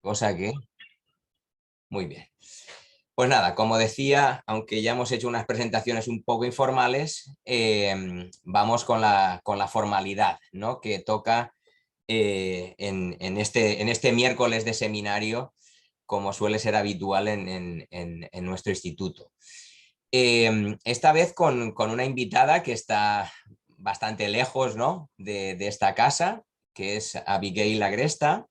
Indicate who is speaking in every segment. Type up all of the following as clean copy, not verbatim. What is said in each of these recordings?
Speaker 1: cosa que... Muy bien. Pues nada, como decía, aunque ya hemos hecho unas presentaciones un poco informales, vamos con la formalidad, ¿no? Que toca en este miércoles de seminario, como suele ser habitual en nuestro instituto. Esta vez con una invitada que está bastante lejos, ¿no? de esta casa, que es Abigail Agresta,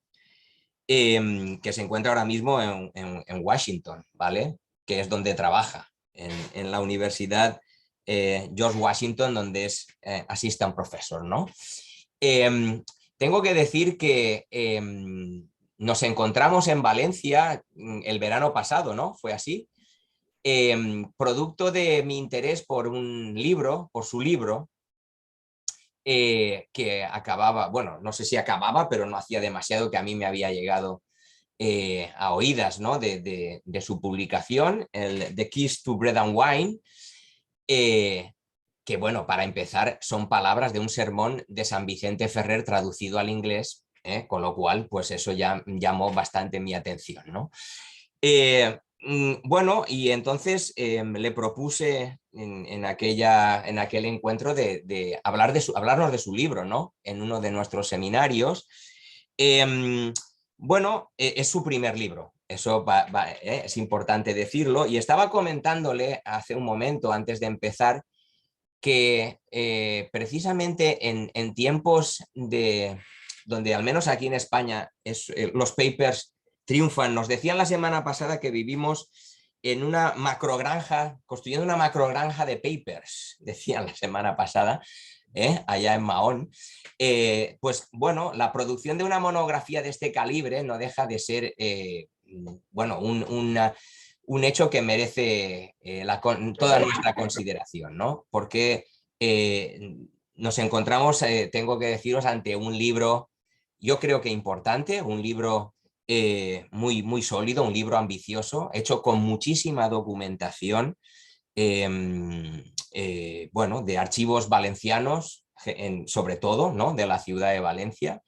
Speaker 1: que se encuentra ahora mismo en Washington, ¿vale? Que es donde trabaja, en la Universidad George Washington, donde es assistant professor, ¿no? Tengo que decir que nos encontramos en Valencia el verano pasado, ¿no? Fue así. Producto de mi interés por un libro, por su libro, que acababa, bueno, no sé si acababa, pero no hacía demasiado que a mí me había llegado a oídas, ¿no? de su publicación, el The Keys to Bread and Wine, que bueno, para empezar son palabras de un sermón de San Vicente Ferrer traducido al inglés, con lo cual pues eso ya llamó bastante mi atención, ¿no? Bueno, y entonces le propuse en aquel encuentro de hablarnos de su libro, ¿no? En uno de nuestros seminarios. Bueno, es su primer libro, eso es importante decirlo, y estaba comentándole hace un momento, antes de empezar, que precisamente en tiempos donde al menos aquí en España los papers triunfan. Nos decían la semana pasada que vivimos en una macrogranja, construyendo una macrogranja de papers, decían la semana pasada, allá en Mahón. Pues bueno, la producción de una monografía de este calibre no deja de ser, bueno, un hecho que merece toda nuestra consideración, ¿no? Porque nos encontramos, tengo que deciros, ante un libro, yo creo que importante, un libro muy, muy sólido, un libro ambicioso, hecho con muchísima documentación, bueno, de archivos valencianos, sobre todo, ¿no? De la ciudad de Valencia.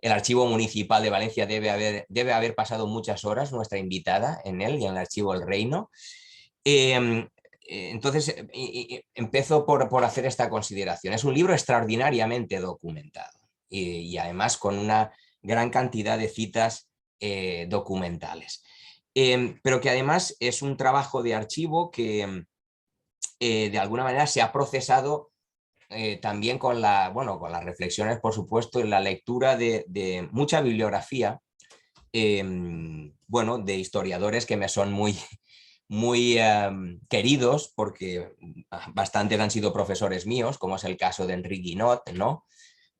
Speaker 1: El archivo municipal de Valencia debe haber pasado muchas horas, nuestra invitada, en él y en el archivo del Reino. Entonces, empiezo por hacer esta consideración. Es un libro extraordinariamente documentado y además con una gran cantidad de citas documentales. Pero que además es un trabajo de archivo que de alguna manera se ha procesado también con con las reflexiones, por supuesto, en la lectura de mucha bibliografía, bueno, de historiadores que me son muy queridos, porque bastantes han sido profesores míos, como es el caso de Enric Guinot, ¿no?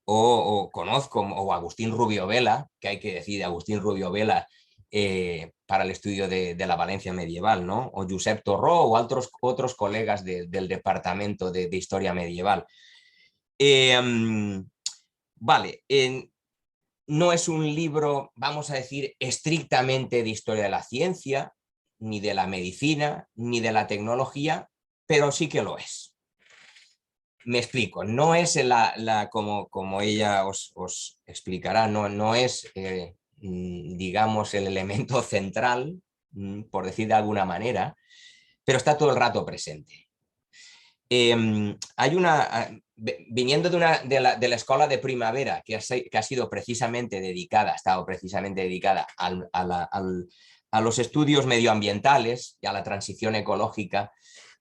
Speaker 1: O conozco, o Agustín Rubio Vela, que hay que decir de Agustín Rubio Vela para el estudio de la Valencia medieval, ¿no? O Josep Torró o otros colegas del departamento de historia medieval. Vale, no es un libro, vamos a decir, estrictamente de historia de la ciencia, ni de la medicina, ni de la tecnología, pero sí que lo es. Me explico, no es como ella os explicará, no es, digamos, el elemento central, por decir de alguna manera, pero está todo el rato presente. Hay viniendo de la escuela de primavera, que ha sido precisamente dedicada, ha estado precisamente dedicada a los estudios medioambientales y a la transición ecológica,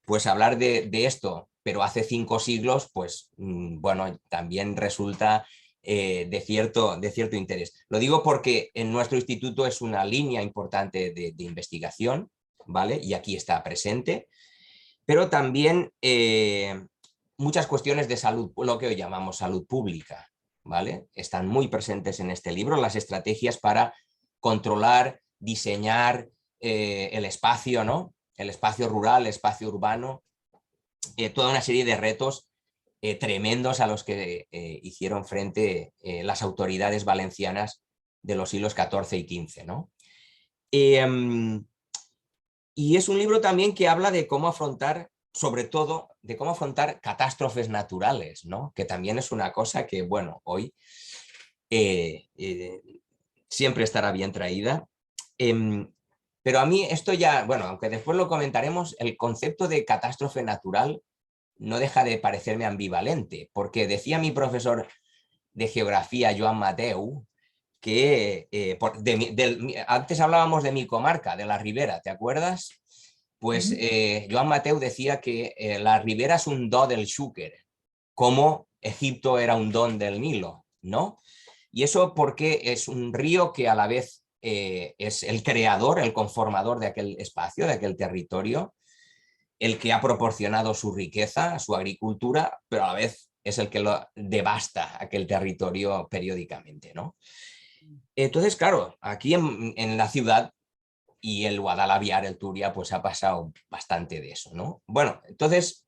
Speaker 1: pues hablar de esto, pero hace 5 siglos, pues bueno, también resulta de cierto interés. Lo digo porque en nuestro instituto es una línea importante de investigación, ¿vale? Y aquí está presente, pero también muchas cuestiones de salud, lo que hoy llamamos salud pública, ¿vale? Están muy presentes en este libro, las estrategias para controlar, diseñar el espacio, ¿no? El espacio rural, el espacio urbano, toda una serie de retos tremendos a los que hicieron frente las autoridades valencianas de los siglos XIV y XV, ¿no? Y es un libro también que habla de cómo afrontar, sobre todo, de cómo afrontar catástrofes naturales, ¿no? Que también es una cosa que, bueno, hoy siempre estará bien traída. Pero a mí esto ya, bueno, aunque después lo comentaremos, el concepto de catástrofe natural no deja de parecerme ambivalente, porque decía mi profesor de geografía, Joan Mateu, que antes hablábamos de mi comarca, de la Ribera, ¿te acuerdas? Pues Joan Mateu decía que la Ribera es un do del Xúquer, como Egipto era un don del Nilo, ¿no? Y eso porque es un río que a la vez es el creador, el conformador de aquel espacio, de aquel territorio, el que ha proporcionado su riqueza, su agricultura, pero a la vez es el que lo devasta aquel territorio periódicamente, ¿no? Entonces, claro, aquí en la ciudad y el Guadalaviar, el Turia, pues ha pasado bastante de eso, ¿no? Bueno, entonces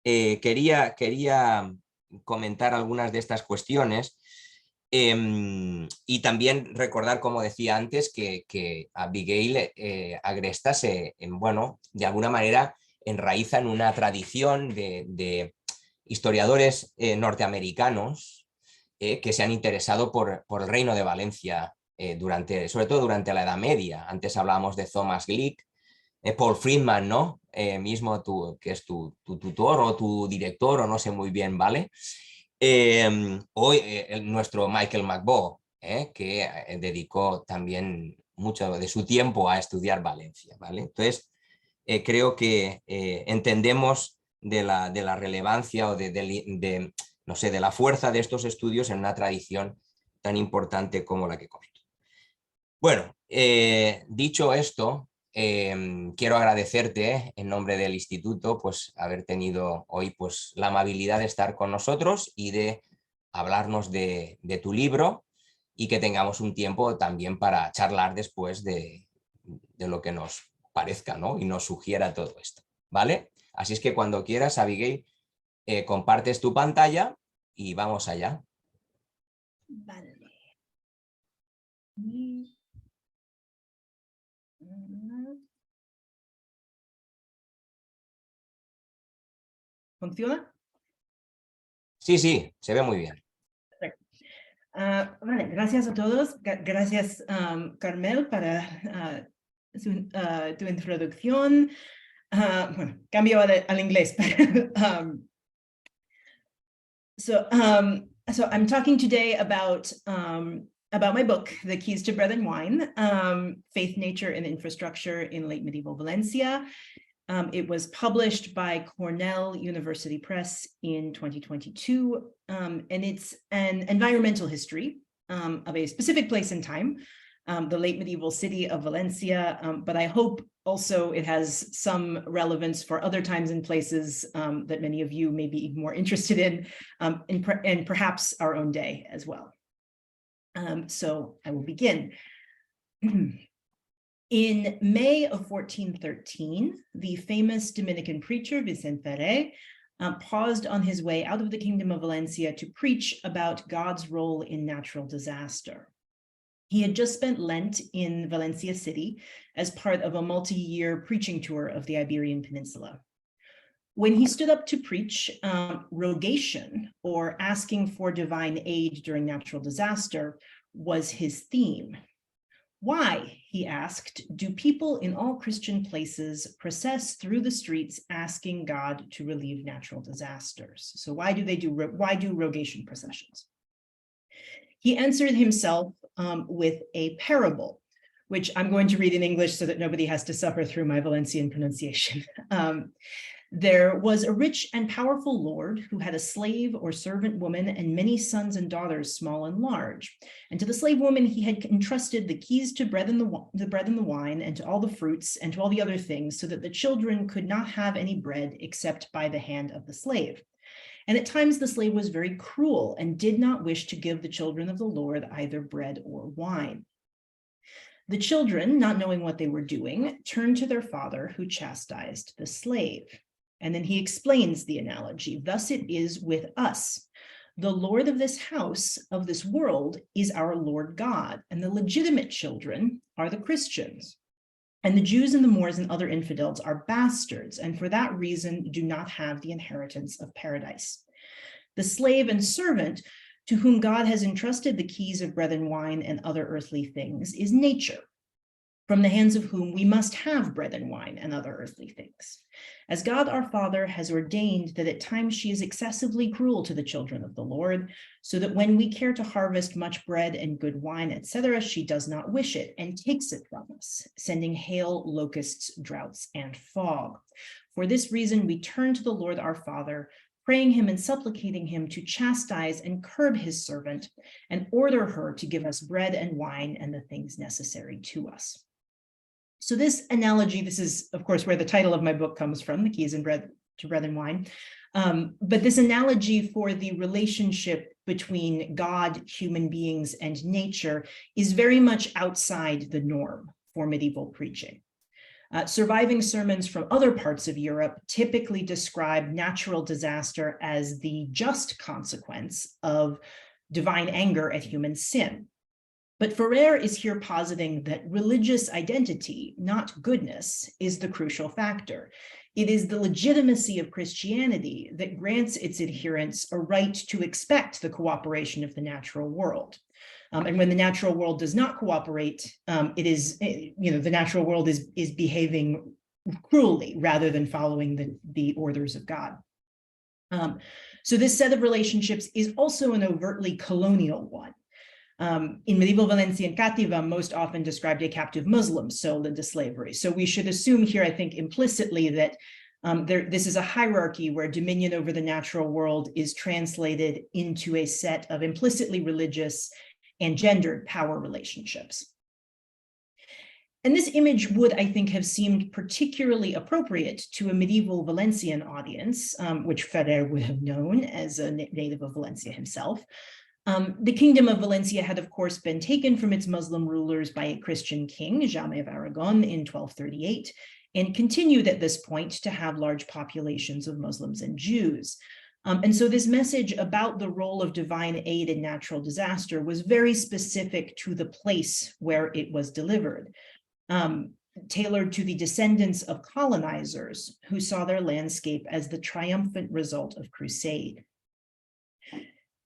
Speaker 1: quería comentar algunas de estas cuestiones y también recordar, como decía antes, que Abigail Agresta bueno, de alguna manera enraiza en una tradición de historiadores norteamericanos que se han interesado por el Reino de Valencia, sobre todo durante la Edad Media. Antes hablábamos de Thomas Glick, Paul Friedman, ¿no? Mismo tú, que es tu tutor o tu director, o no sé muy bien, ¿vale? Hoy nuestro Michael McBaugh, que dedicó también mucho de su tiempo a estudiar Valencia, ¿vale? Entonces, creo que entendemos de la relevancia o no sé, de la fuerza de estos estudios en una tradición tan importante como la que comento. Bueno, dicho esto, quiero agradecerte en nombre del instituto pues haber tenido hoy pues la amabilidad de estar con nosotros y de hablarnos de tu libro, y que tengamos un tiempo también para charlar después de lo que nos parezca, ¿no? Y nos sugiera todo esto, ¿vale? Así es que cuando quieras, Abigail, compartes tu pantalla y vamos allá.
Speaker 2: Vale. ¿Funciona?
Speaker 1: Sí, sí, se ve muy bien.
Speaker 2: Vale, gracias a todos. Gracias, Carmel, para tu introducción. Bueno, cambio al inglés. So I'm talking today about my book, The Keys to Bread and Wine, Faith, Nature, and Infrastructure in Late Medieval Valencia. It was published by Cornell University Press in 2022, and it's an environmental history of a specific place and time, the late medieval city of Valencia, but I hope also it has some relevance for other times and places that many of you may be more interested in, and perhaps our own day as well. So I will begin. In May of 1413, the famous Dominican preacher Vicente paused on his way out of the Kingdom of Valencia to preach about God's role in natural disaster. He had just spent Lent in Valencia City as part of a multi-year preaching tour of the Iberian Peninsula. When he stood up to preach, rogation, or asking for divine aid during natural disaster, was his theme. Why, he asked, do people in all Christian places process through the streets asking God to relieve natural disasters? So why do rogation processions? He answered himself with a parable, which I'm going to read in English so that nobody has to suffer through my Valencian pronunciation. There was a rich and powerful lord who had a slave or servant woman and many sons and daughters, small and large. And to the slave woman, he had entrusted the keys to the bread and the wine, and to all the fruits, and to all the other things, so that the children could not have any bread except by the hand of the slave. And at times the slave was very cruel and did not wish to give the children of the Lord either bread or wine. The children, not knowing what they were doing, turned to their father, who chastised the slave. And then he explains the analogy. Thus it is with us. The Lord of this house, of this world, is our Lord God, and the legitimate children are the Christians. And the Jews and the Moors and other infidels are bastards, and for that reason do not have the inheritance of paradise. The slave and servant to whom God has entrusted the keys of bread and wine and other earthly things, is nature, from the hands of whom we must have bread and wine and other earthly things. As God our Father has ordained that at times she is excessively cruel to the children of the Lord, so that when we care to harvest much bread and good wine, etc., she does not wish it and takes it from us, sending hail, locusts, droughts, and fog. For this reason, we turn to the Lord our Father, praying him and supplicating him to chastise and curb his servant and order her to give us bread and wine and the things necessary to us. So this analogy, this is, of course, where the title of my book comes from, The Keys and Bread and Wine. But this analogy for the relationship between God, human beings, and nature is very much outside the norm for medieval preaching. Surviving sermons from other parts of Europe typically describe natural disaster as the just consequence of divine anger at human sin. But Ferrer is here positing that religious identity, not goodness, is the crucial factor. It is the legitimacy of Christianity that grants its adherents a right to expect the cooperation of the natural world. And when the natural world does not cooperate, the natural world is behaving cruelly rather than following the orders of God. So this set of relationships is also an overtly colonial one. In medieval Valencia and Cativa, most often described a captive Muslim sold into slavery. So we should assume here, I think, implicitly that this is a hierarchy where dominion over the natural world is translated into a set of implicitly religious and gendered power relationships. And this image would, I think, have seemed particularly appropriate to a medieval Valencian audience, which Ferrer would have known as a native of Valencia himself. The kingdom of Valencia had, of course, been taken from its Muslim rulers by a Christian king, Jaime of Aragon, in 1238, and continued at this point to have large populations of Muslims and Jews. And so this message about the role of divine aid in natural disaster was very specific to the place where it was delivered, tailored to the descendants of colonizers who saw their landscape as the triumphant result of crusade.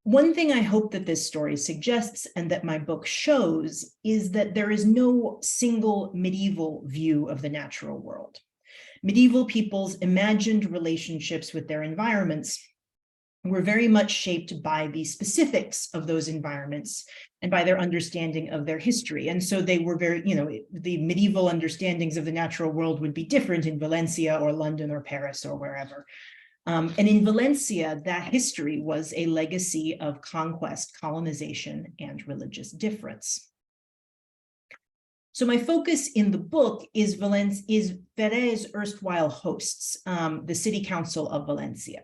Speaker 2: One thing I hope that this story suggests and that my book shows is that there is no single medieval view of the natural world. Medieval peoples' imagined relationships with their environments were very much shaped by the specifics of those environments and by their understanding of their history. And so they were very, the medieval understandings of the natural world would be different in Valencia or London or Paris or wherever. And in Valencia, that history was a legacy of conquest, colonization, and religious difference. So my focus in the book is Ferrer's erstwhile hosts, the City Council of Valencia.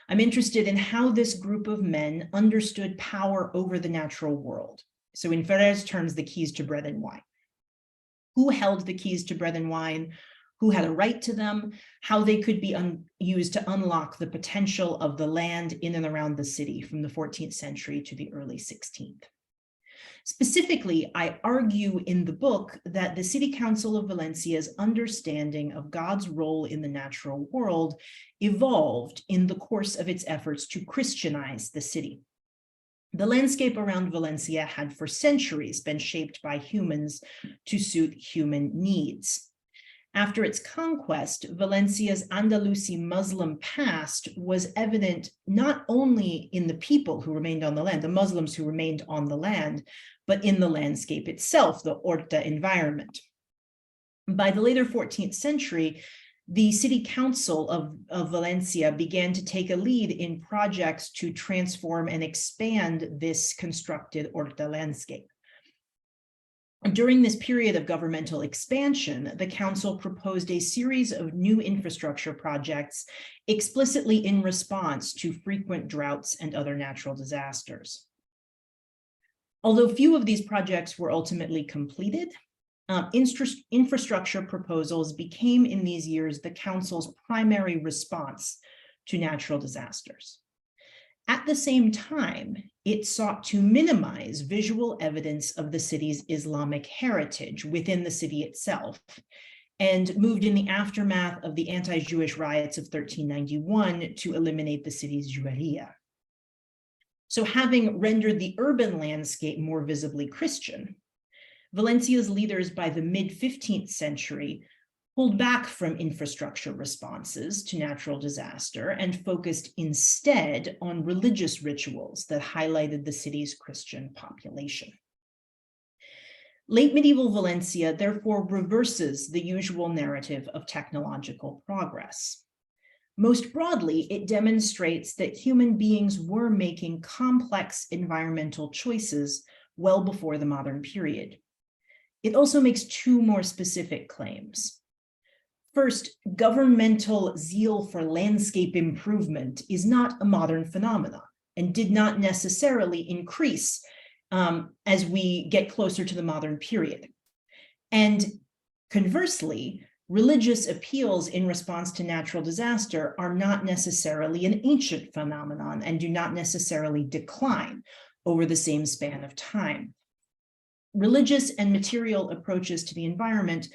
Speaker 2: I'm interested in how this group of men understood power over the natural world. So in Ferrer's terms, the keys to bread and wine. Who held the keys to bread and wine? Who had a right to them, how they could be used to unlock the potential of the land in and around the city from the 14th century to the early 16th. Specifically, I argue in the book that the City Council of Valencia's understanding of God's role in the natural world evolved in the course of its efforts to Christianize the city. The landscape around Valencia had for centuries been shaped by humans to suit human needs. After its conquest, Valencia's Andalusi Muslim past was evident not only in the people who remained on the land, the Muslims who remained on the land, but in the landscape itself, the Horta environment. By the later 14th century, the City Council of Valencia began to take a lead in projects to transform and expand this constructed Horta landscape. During this period of governmental expansion, the council proposed a series of new infrastructure projects explicitly in response to frequent droughts and other natural disasters. Although few of these projects were ultimately completed, infrastructure proposals became in these years the council's primary response to natural disasters. At the same time, it sought to minimize visual evidence of the city's Islamic heritage within the city itself, and moved in the aftermath of the anti-Jewish riots of 1391 to eliminate the city's Jueria. So having rendered the urban landscape more visibly Christian, Valencia's leaders by the mid-15th century pulled back from infrastructure responses to natural disaster and focused instead on religious rituals that highlighted the city's Christian population. Late medieval Valencia therefore reverses the usual narrative of technological progress. Most broadly, it demonstrates that human beings were making complex environmental choices well before the modern period. It also makes two more specific claims. First, governmental zeal for landscape improvement is not a modern phenomenon and did not necessarily increase as we get closer to the modern period. And conversely, religious appeals in response to natural disaster are not necessarily an ancient phenomenon and do not necessarily decline over the same span of time. Religious and material approaches to the environment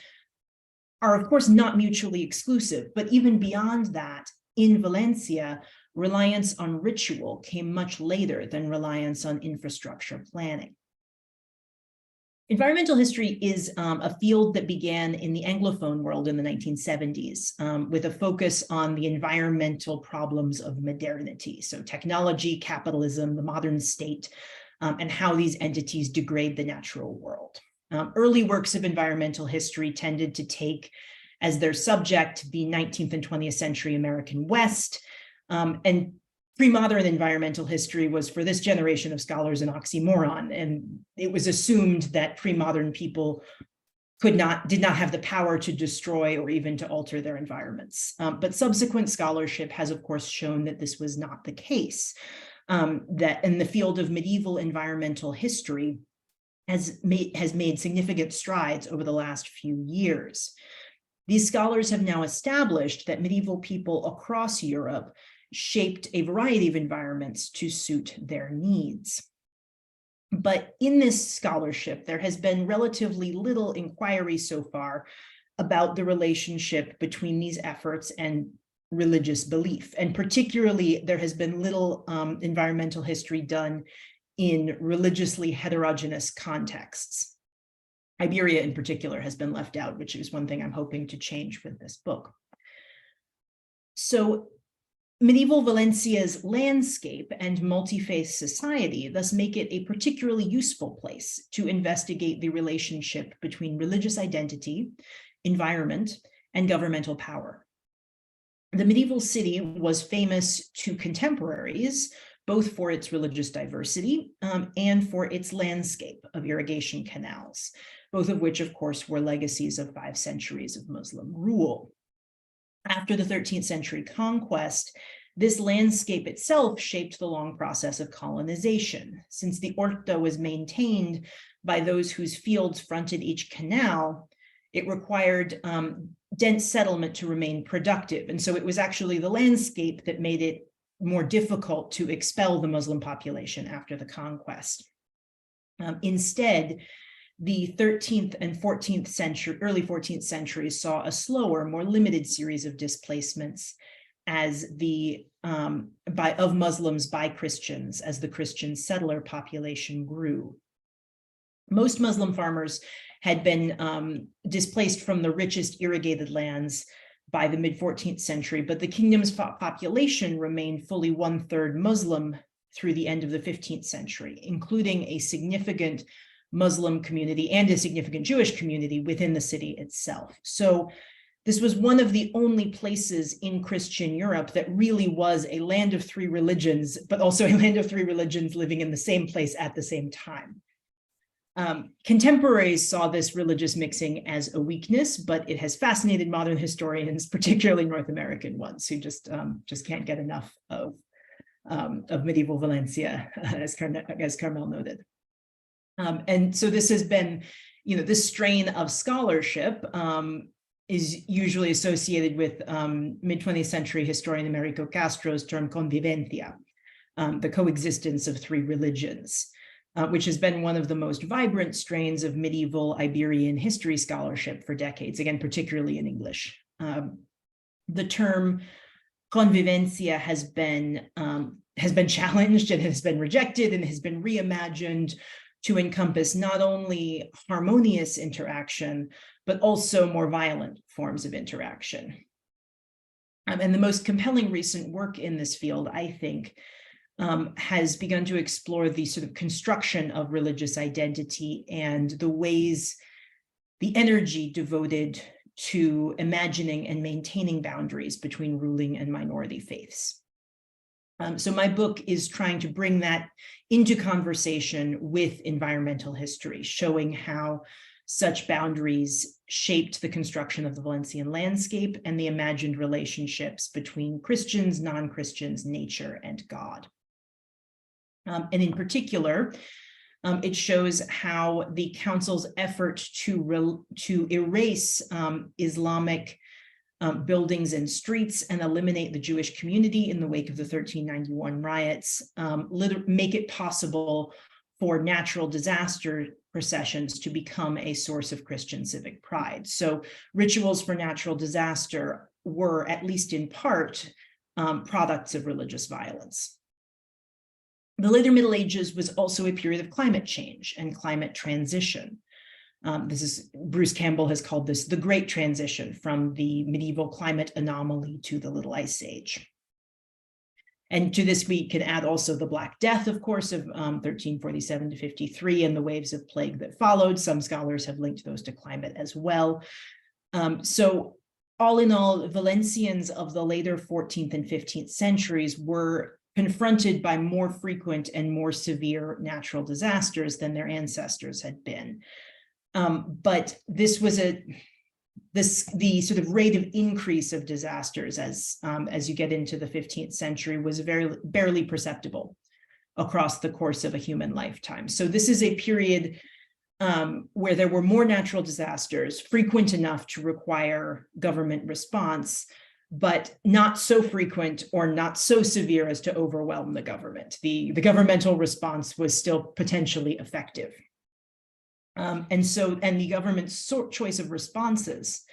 Speaker 2: are, of course, not mutually exclusive, but even beyond that, in Valencia, reliance on ritual came much later than reliance on infrastructure planning. Environmental history is a field that began in the Anglophone world in the 1970s with a focus on the environmental problems of modernity. So technology, capitalism, the modern state, and how these entities degrade the natural world. Early works of environmental history tended to take as their subject the 19th and 20th century American West, and pre-modern environmental history was, for this generation of scholars, an oxymoron, and it was assumed that pre-modern people did not have the power to destroy or even to alter their environments. But subsequent scholarship has, of course, shown that this was not the case, that in the field of medieval environmental history has made significant strides over the last few years. These scholars have now established that medieval people across Europe shaped a variety of environments to suit their needs. But in this scholarship, there has been relatively little inquiry so far about the relationship between these efforts and religious belief. And particularly, there has been little environmental history done in religiously heterogeneous contexts. Iberia in particular has been left out, which is one thing I'm hoping to change with this book. So medieval Valencia's landscape and multi-faith society thus make it a particularly useful place to investigate the relationship between religious identity, environment, and governmental power. The medieval city was famous to contemporaries, both for its religious diversity and for its landscape of irrigation canals, both of which, of course, were legacies of 5 centuries of Muslim rule. After the 13th century conquest, this landscape itself shaped the long process of colonization. Since the orto was maintained by those whose fields fronted each canal, it required dense settlement to remain productive. And so it was actually the landscape that made it more difficult to expel the Muslim population after the conquest. Instead, the 13th and 14th century, early 14th centuries saw a slower, more limited series of displacements as of Muslims by Christians as the Christian settler population grew. Most Muslim farmers had been displaced from the richest irrigated lands by the mid-14th century, but the kingdom's population remained fully 1/3 Muslim through the end of the 15th century, including a significant Muslim community and a significant Jewish community within the city itself. So this was one of the only places in Christian Europe that really was a land of 3 religions, but also a land of 3 religions living in the same place at the same time. Contemporaries saw this religious mixing as a weakness, but it has fascinated modern historians, particularly North American ones, who just can't get enough of medieval Valencia, as Carmel noted. And so this has been, this strain of scholarship is usually associated with mid-20th century historian Americo Castro's term convivencia, the coexistence of 3 religions. Which has been one of the most vibrant strains of medieval Iberian history scholarship for decades, again, particularly in English. The term convivencia has been has been challenged and has been rejected and has been reimagined to encompass not only harmonious interaction, but also more violent forms of interaction. And the most compelling recent work in this field, I think, has begun to explore the sort of construction of religious identity and the ways, the energy devoted to imagining and maintaining boundaries between ruling and minority faiths. So my book is trying to bring that into conversation with environmental history, showing how such boundaries shaped the construction of the Valencian landscape and the imagined relationships between Christians, non-Christians, nature, and God. And in particular, it shows how the council's effort to erase Islamic buildings and streets and eliminate the Jewish community in the wake of the 1391 riots, make it possible for natural disaster processions to become a source of Christian civic pride. So rituals for natural disaster were, at least in part, products of religious violence. The later Middle Ages was also a period of climate change and climate transition. Bruce Campbell has called this the Great Transition from the medieval climate anomaly to the Little Ice Age. And to this, we can add also the Black Death, of course, of 1347 to 53 and the waves of plague that followed. Some scholars have linked those to climate as well. So all in all, Valencians of the later 14th and 15th centuries were confronted by more frequent and more severe natural disasters than their ancestors had been. But this was the sort of rate of increase of disasters as you get into the 15th century was barely perceptible across the course of a human lifetime. So this is a period where there were more natural disasters, frequent enough to require government response, but not so frequent or not so severe as to overwhelm the government. The governmental response was still potentially effective. And the government's choice of responses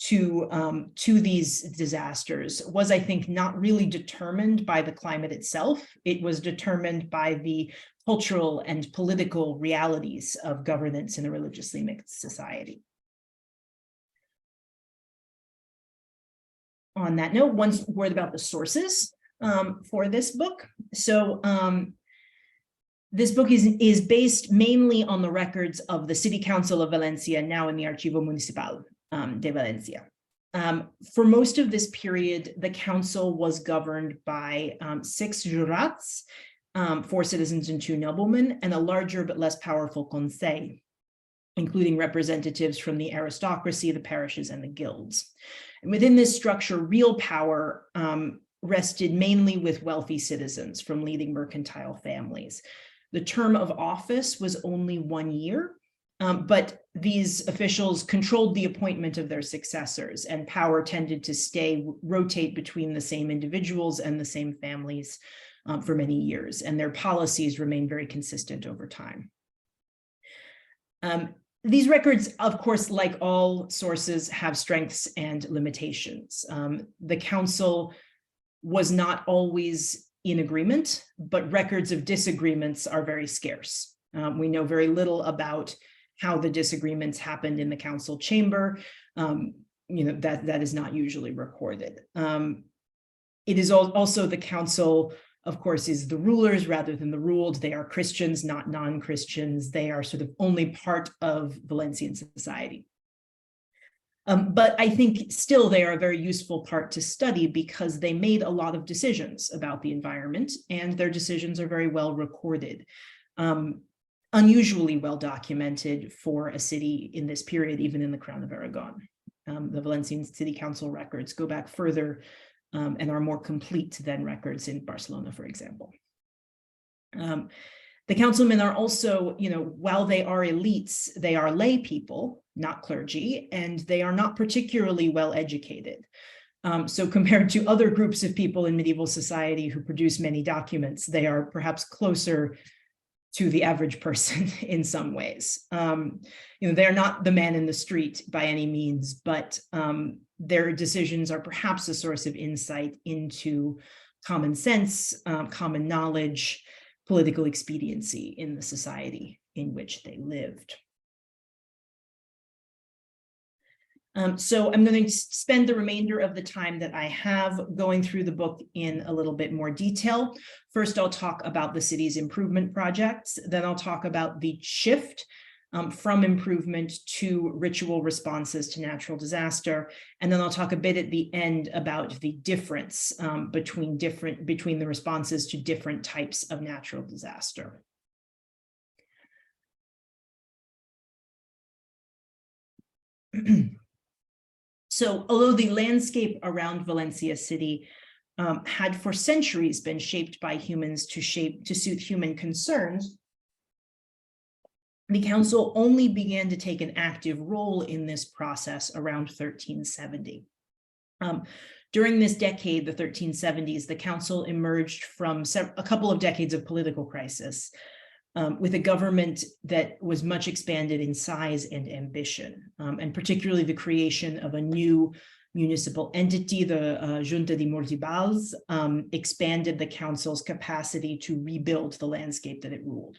Speaker 2: to these disasters was, I think, not really determined by the climate itself. It was determined by the cultural and political realities of governance in a religiously mixed society. On that note, one word about the sources for this book. So this book is based mainly on the records of the City Council of Valencia, now in the Archivo Municipal de Valencia. For most of this period, the council was governed by 6 jurats, 4 citizens and 2 noblemen, and a larger but less powerful conseil, including representatives from the aristocracy, the parishes, and the guilds. And within this structure, real power rested mainly with wealthy citizens from leading mercantile families. The term of office was only 1 year, but these officials controlled the appointment of their successors, and power tended to rotate between the same individuals and the same families for many years, and their policies remained very consistent over time. These records, of course, like all sources, have strengths and limitations. The council was not always in agreement, but records of disagreements are very scarce. We know very little about how the disagreements happened in the council chamber. That is not usually recorded. It is also the council, of course, is the rulers rather than the ruled. They are Christians, not non-Christians. They are sort of only part of Valencian society. But I think still they are a very useful part to study because they made a lot of decisions about the environment, and their decisions are very well recorded, unusually well documented for a city in this period, even in the Crown of Aragon. The Valencian City Council records go back further and are more complete than records in Barcelona, for example. The councilmen are also, while they are elites, they are lay people, not clergy, and they are not particularly well educated. So compared to other groups of people in medieval society who produce many documents, they are perhaps closer to the average person in some ways. They're not the man in the street by any means, but their decisions are perhaps a source of insight into common sense, common knowledge, political expediency in the society in which they lived. So I'm going to spend the remainder of the time that I have going through the book in a little bit more detail. First, I'll talk about the city's improvement projects. Then I'll talk about the shift from improvement to ritual responses to natural disaster. And then I'll talk a bit at the end about the difference between the responses to different types of natural disaster. So although the landscape around Valencia city had for centuries been shaped by humans to suit human concerns, the council only began to take an active role in this process around 1370. During this decade, the 1370s, the council emerged from a couple of decades of political crisis, with a government that was much expanded in size and ambition, and particularly the creation of a new municipal entity, the Junta de Municipals, expanded the council's capacity to rebuild the landscape that it ruled.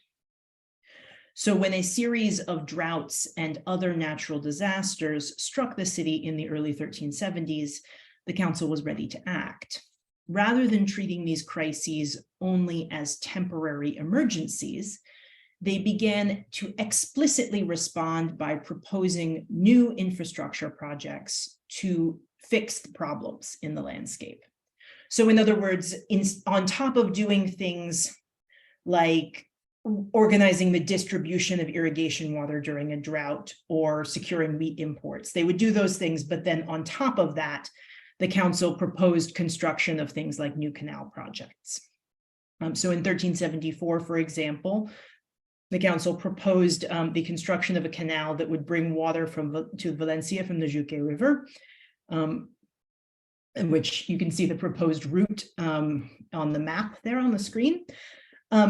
Speaker 2: So when a series of droughts and other natural disasters struck the city in the early 1370s, the council was ready to act. Rather than treating these crises only as temporary emergencies, they began to explicitly respond by proposing new infrastructure projects to fix the problems in the landscape. So in other words, on top of doing things like organizing the distribution of irrigation water during a drought or securing wheat imports, they would do those things, but then on top of that, the council proposed construction of things like new canal projects. So in 1374, for example, the council proposed the construction of a canal that would bring water to Valencia from the Juque River, in which you can see the proposed route on the map there on the screen.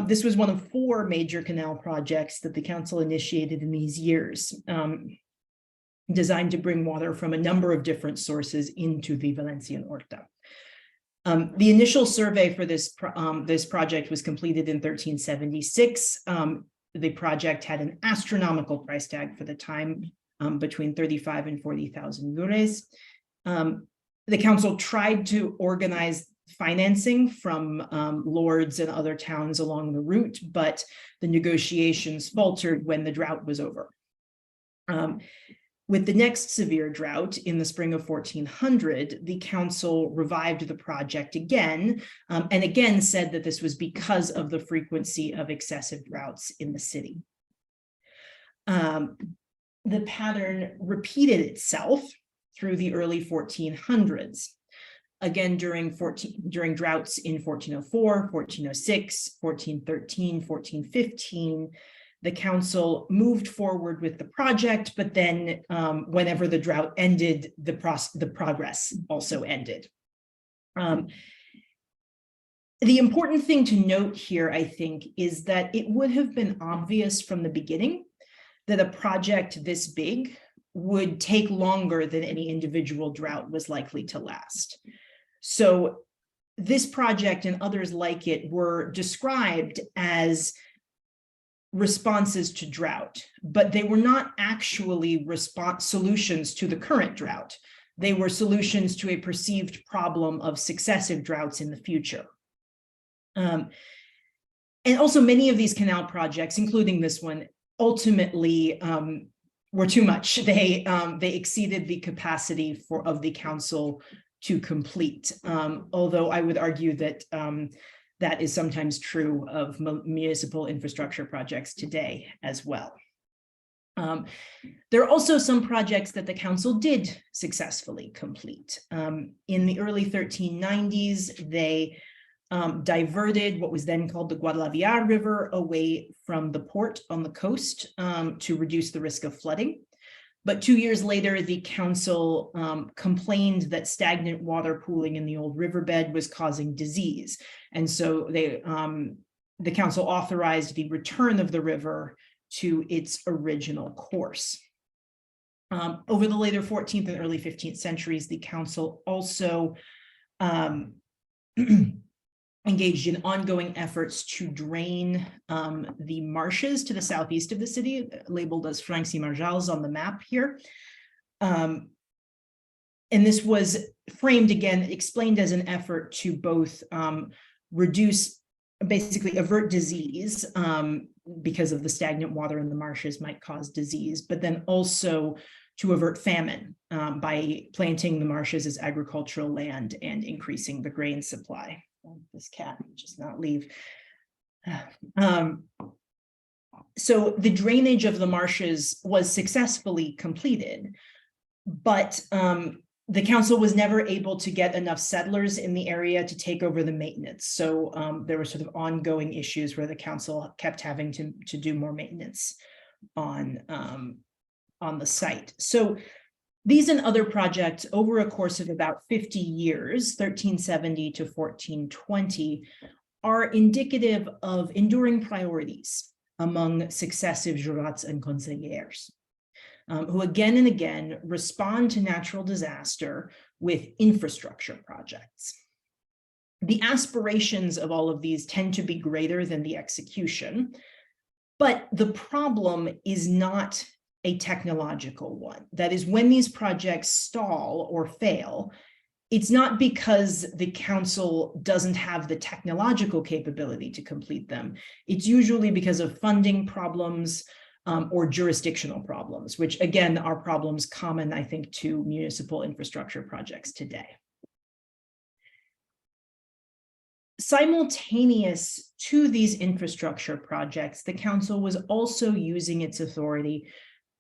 Speaker 2: This was one of 4 major canal projects that the council initiated in these years, designed to bring water from a number of different sources into the Valencian Horta. The initial survey for this project was completed in 1376. The project had an astronomical price tag for the time, between 35 and 40,000 euros. The council tried to organize financing from lords and other towns along the route, but the negotiations faltered when the drought was over. With the next severe drought in the spring of 1400, the council revived the project again, and again said that this was because of the frequency of excessive droughts in the city. The pattern repeated itself through the early 1400s. Again, during droughts in 1404, 1406, 1413, 1415, the council moved forward with the project, but then whenever the drought ended, the progress also ended. The important thing to note here, I think, is that it would have been obvious from the beginning that a project this big would take longer than any individual drought was likely to last. So this project and others like it were described as responses to drought, but they were not actually solutions to the current drought. They were solutions to a perceived problem of successive droughts in the future. And also many of these canal projects, including this one, ultimately were too much. They exceeded the capacity of the council to complete, although I would argue that that is sometimes true of municipal infrastructure projects today as well. There are also some projects that the council did successfully complete. In the early 1390s, they diverted what was then called the Guadalaviar River away from the port on the coast to reduce the risk of flooding. But 2 years later, the council complained that stagnant water pooling in the old riverbed was causing disease. And so the council authorized the return of the river to its original course. Over the later 14th and early 15th centuries, the council also engaged in ongoing efforts to drain the marshes to the southeast of the city, labeled as francs y marjals on the map here. And this was framed, again, explained as an effort to both reduce, basically avert disease, because of the stagnant water in the marshes might cause disease, but then also to avert famine by planting the marshes as agricultural land and increasing the grain supply. This cat will just not leave. So the drainage of the marshes was successfully completed, but the council was never able to get enough settlers in the area to take over the maintenance. So there were sort of ongoing issues where the council kept having to do more maintenance on the site. So these and other projects over a course of about 50 years, 1370 to 1420, are indicative of enduring priorities among successive jurats and conseillers, who again and again respond to natural disaster with infrastructure projects. The aspirations of all of these tend to be greater than the execution, but the problem is not a technological one. That is, when these projects stall or fail, it's not because the council doesn't have the technological capability to complete them. It's usually because of funding problems or jurisdictional problems, which again are problems common, I think, to municipal infrastructure projects today. Simultaneous to these infrastructure projects, the council was also using its authority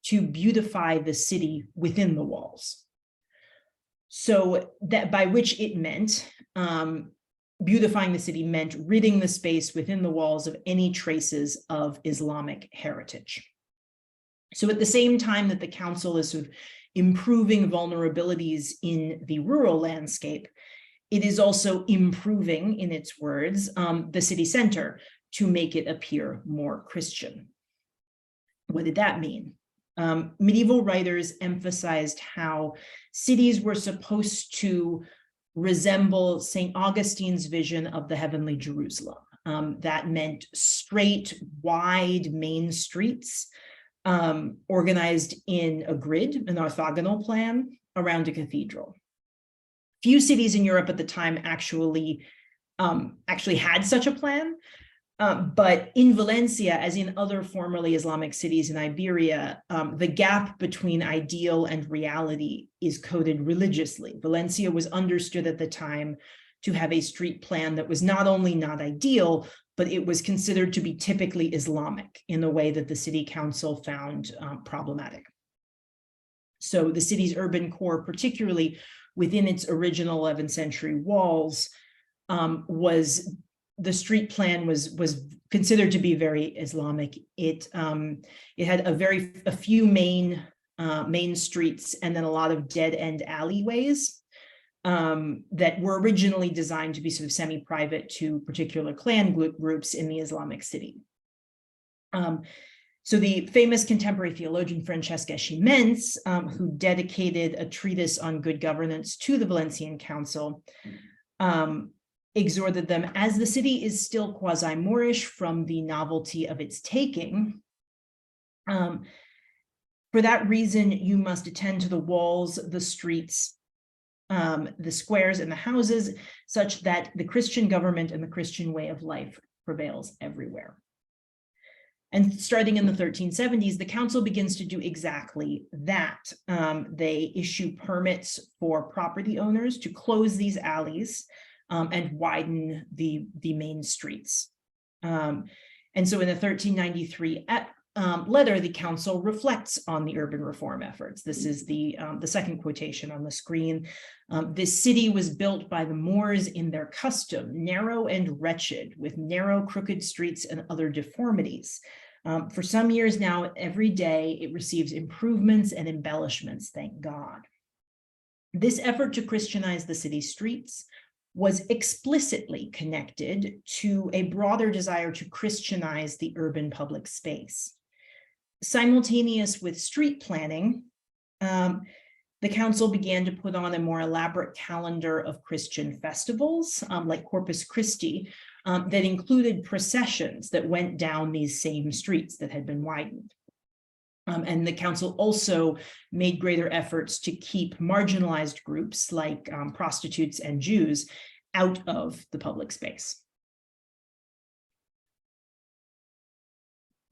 Speaker 2: to beautify the city within the walls. So that, by which it meant, beautifying the city meant ridding the space within the walls of any traces of Islamic heritage. So at the same time that the council is sort of improving vulnerabilities in the rural landscape, it is also improving, in its words, the city center to make it appear more Christian. What did that mean? Medieval writers emphasized how cities were supposed to resemble St. Augustine's vision of the heavenly Jerusalem. That meant straight, wide main streets, organized in a grid, an orthogonal plan around a cathedral. Few cities in Europe at the time actually had such a plan. But in Valencia, as in other formerly Islamic cities in Iberia, the gap between ideal and reality is coded religiously. Valencia was understood at the time to have a street plan that was not only not ideal, but it was considered to be typically Islamic in a way that the city council found problematic. So the city's urban core, particularly within its original 11th century walls, the street plan was considered to be very Islamic. It had a few main streets and then a lot of dead end alleyways that were originally designed to be sort of semi-private to particular clan groups in the Islamic city. So the famous contemporary theologian Francesca Ximenez, who dedicated a treatise on good governance to the Valencian Council, exhorted them, as the city is still quasi-Moorish from the novelty of its taking, for that reason, you must attend to the walls, the streets, the squares and the houses, such that the Christian government and the Christian way of life prevails everywhere. And starting in the 1370s, the council begins to do exactly that. They issue permits for property owners to close these alleys and widen the main streets. And so in the 1393 letter, the council reflects on the urban reform efforts. This is the second quotation on the screen. This city was built by the Moors in their custom, narrow and wretched, with narrow, crooked streets and other deformities. For some years now, every day it receives improvements and embellishments, thank God. This effort to Christianize the city streets was explicitly connected to a broader desire to Christianize the urban public space. Simultaneous with street planning, The council began to put on a more elaborate calendar of Christian festivals, like Corpus Christi, that included processions that went down these same streets that had been widened. And the council also made greater efforts to keep marginalized groups like prostitutes and Jews out of the public space.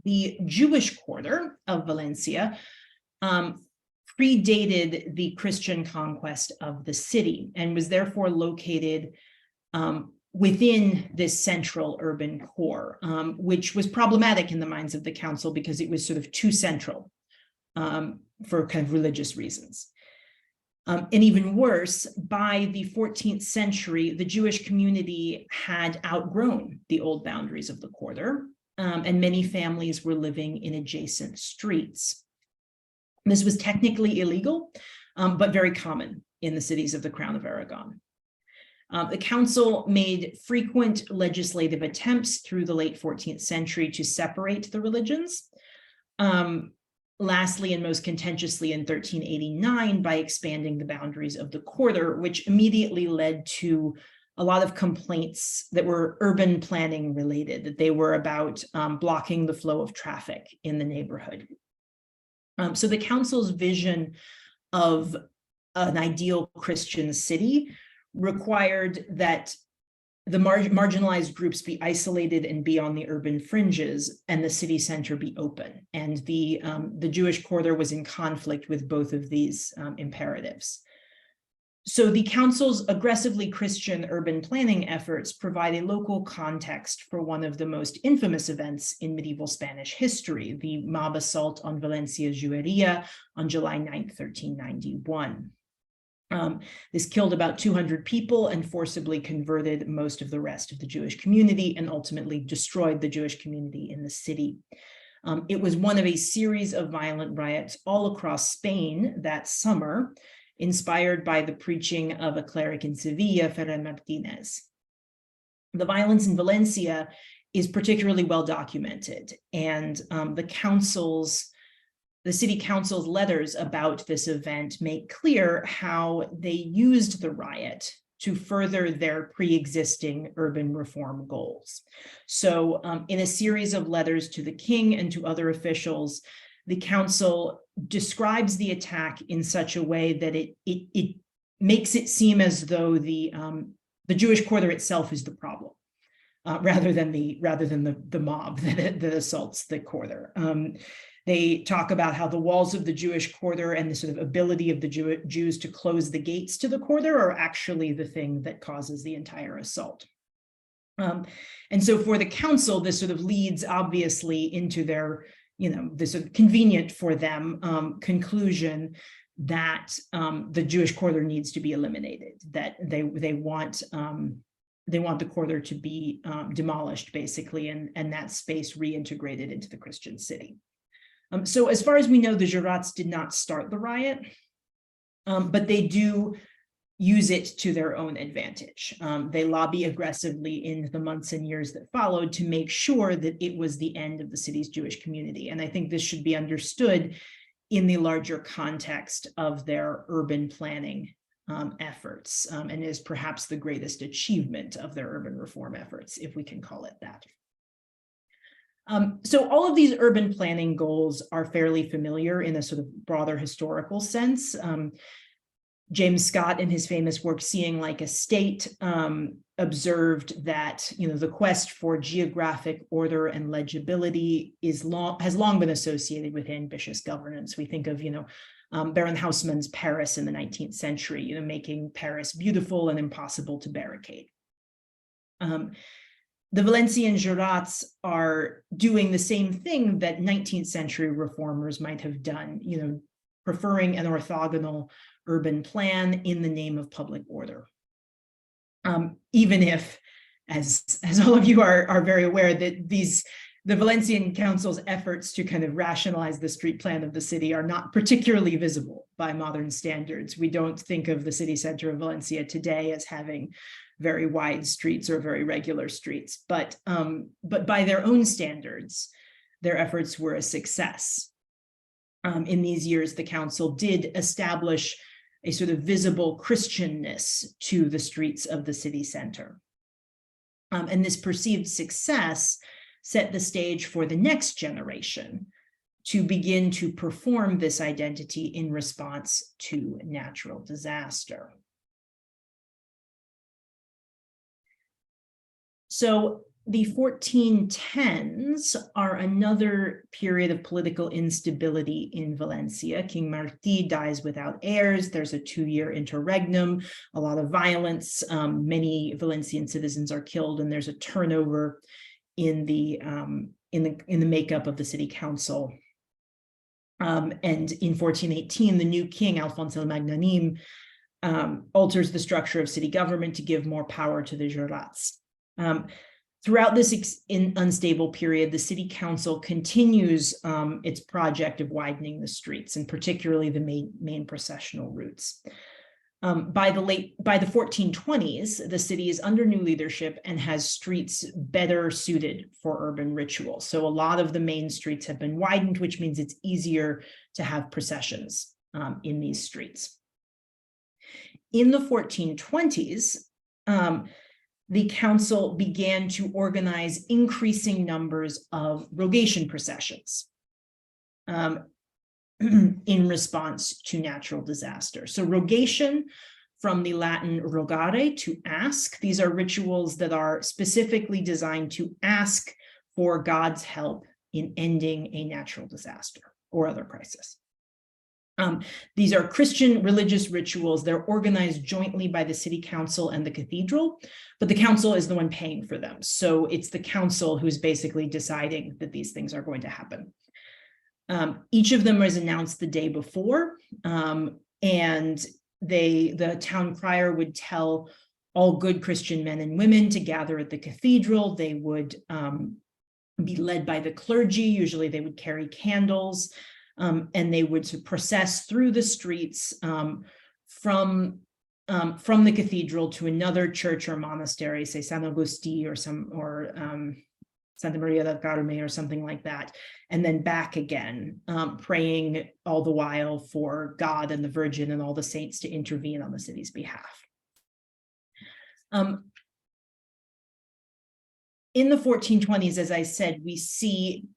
Speaker 2: The Jewish quarter of Valencia predated the Christian conquest of the city and was therefore located within this central urban core, which was problematic in the minds of the council because it was sort of too central for kind of religious reasons. And even worse, by the 14th century, the Jewish community had outgrown the old boundaries of the quarter, and many families were living in adjacent streets. This was technically illegal, but very common in the cities of the Crown of Aragon. The council made frequent legislative attempts through the late 14th century to separate the religions. Lastly, and most contentiously in 1389, by expanding the boundaries of the quarter, which immediately led to a lot of complaints that were urban planning related, that they were about blocking the flow of traffic in the neighborhood. So the council's vision of an ideal Christian city required that the marginalized groups be isolated and be on the urban fringes, and the city center be open. And the Jewish quarter was in conflict with both of these imperatives. So the council's aggressively Christian urban planning efforts provide a local context for one of the most infamous events in medieval Spanish history, the mob assault on Valencia's Jueria on July 9th, 1391. This killed about 200 people and forcibly converted most of the rest of the Jewish community and ultimately destroyed the Jewish community in the city. It was one of a series of violent riots all across Spain that summer, inspired by the preaching of a cleric in Sevilla, Ferrer Martinez. The violence in Valencia is particularly well documented, and the city council's letters about this event make clear how they used the riot to further their pre-existing urban reform goals. So in a series of letters to the king and to other officials, the council describes the attack in such a way that it makes it seem as though the Jewish quarter itself is the problem, rather than the mob that assaults the quarter. They talk about how the walls of the Jewish quarter and the sort of ability of the Jews to close the gates to the quarter are actually the thing that causes the entire assault. And so for the council, this sort of leads obviously into their, this sort of convenient for them conclusion that the Jewish quarter needs to be eliminated, that they want the quarter to be demolished basically, and that space reintegrated into the Christian city. So as far as we know, the Jurats did not start the riot, but they do use it to their own advantage. They lobby aggressively in the months and years that followed to make sure that it was the end of the city's Jewish community. And I think this should be understood in the larger context of their urban planning efforts, and is perhaps the greatest achievement of their urban reform efforts, if we can call it that. So all of these urban planning goals are fairly familiar in a sort of broader historical sense. James Scott, in his famous work, Seeing Like a State, observed that the quest for geographic order and legibility has long been associated with ambitious governance. We think of Baron Haussmann's Paris in the 19th century, making Paris beautiful and impossible to barricade. The Valencian Jurats are doing the same thing that 19th century reformers might have done, preferring an orthogonal urban plan in the name of public order. Even if, as all of you are very aware, that the Valencian Council's efforts to kind of rationalize the street plan of the city are not particularly visible by modern standards. We don't think of the city center of Valencia today as having very wide streets or very regular streets, but by their own standards, their efforts were a success. In these years, the council did establish a sort of visible Christianness to the streets of the city center. And this perceived success set the stage for the next generation to begin to perform this identity in response to natural disaster. So the 1410s are another period of political instability in Valencia. King Martí dies without heirs. There's a 2-year interregnum, a lot of violence. Many Valencian citizens are killed, and there's a turnover in the makeup of the city council. And in 1418, the new king, Alfonso el Magnanim, alters the structure of city government to give more power to the jurats. Throughout this unstable period, the city council continues its project of widening the streets, and particularly the main processional routes. By the 1420s, the city is under new leadership and has streets better suited for urban ritual. So a lot of the main streets have been widened, which means it's easier to have processions in these streets. In the 1420s, the council began to organize increasing numbers of rogation processions in response to natural disaster. So rogation, from the Latin rogare, to ask. These are rituals that are specifically designed to ask for God's help in ending a natural disaster or other crisis. These are Christian religious rituals. They're organized jointly by the city council and the cathedral, but the council is the one paying for them. So it's the council who's basically deciding that these things are going to happen. Each of them was announced the day before, and the town crier would tell all good Christian men and women to gather at the cathedral. They would be led by the clergy. Usually they would carry candles. And they would process through the streets from the cathedral to another church or monastery, say San Agustí or Santa Maria del Carmen or something like that, and then back again, praying all the while for God and the Virgin and all the saints to intervene on the city's behalf. In the 1420s, as I said, we see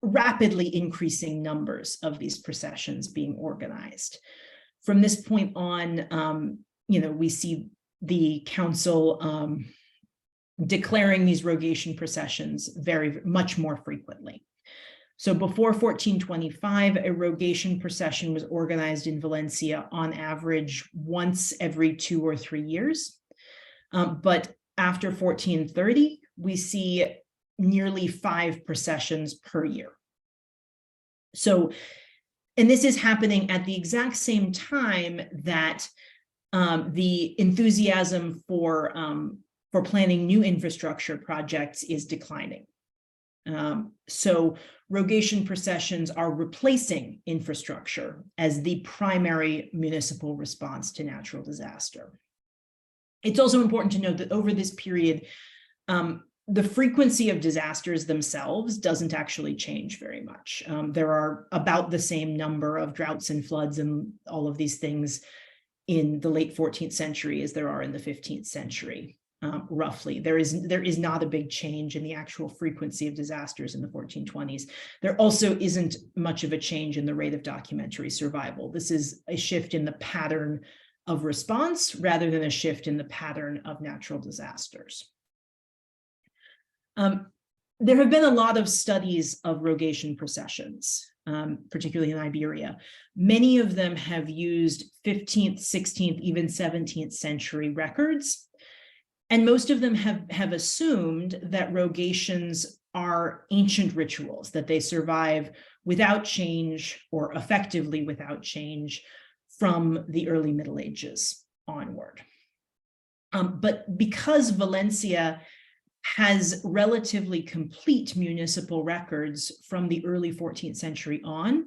Speaker 2: rapidly increasing numbers of these processions being organized. From this point on, we see the council declaring these rogation processions very much more frequently. So before 1425, a rogation procession was organized in Valencia on average once every 2 or 3 years. But after 1430, we see nearly 5 processions per year. So, and this is happening at the exact same time that the enthusiasm for planning new infrastructure projects is declining. So rogation processions are replacing infrastructure as the primary municipal response to natural disaster. It's also important to note that over this period, the frequency of disasters themselves doesn't actually change very much. There are about the same number of droughts and floods and all of these things in the late 14th century as there are in the 15th century, roughly. There is not a big change in the actual frequency of disasters in the 1420s. There also isn't much of a change in the rate of documentary survival. This is a shift in the pattern of response rather than a shift in the pattern of natural disasters. There have been a lot of studies of rogation processions, particularly in Iberia. Many of them have used 15th, 16th, even 17th century records. And most of them have assumed that rogations are ancient rituals, that they survive without change or effectively without change from the early Middle Ages onward. But because Valencia has relatively complete municipal records from the early 14th century on,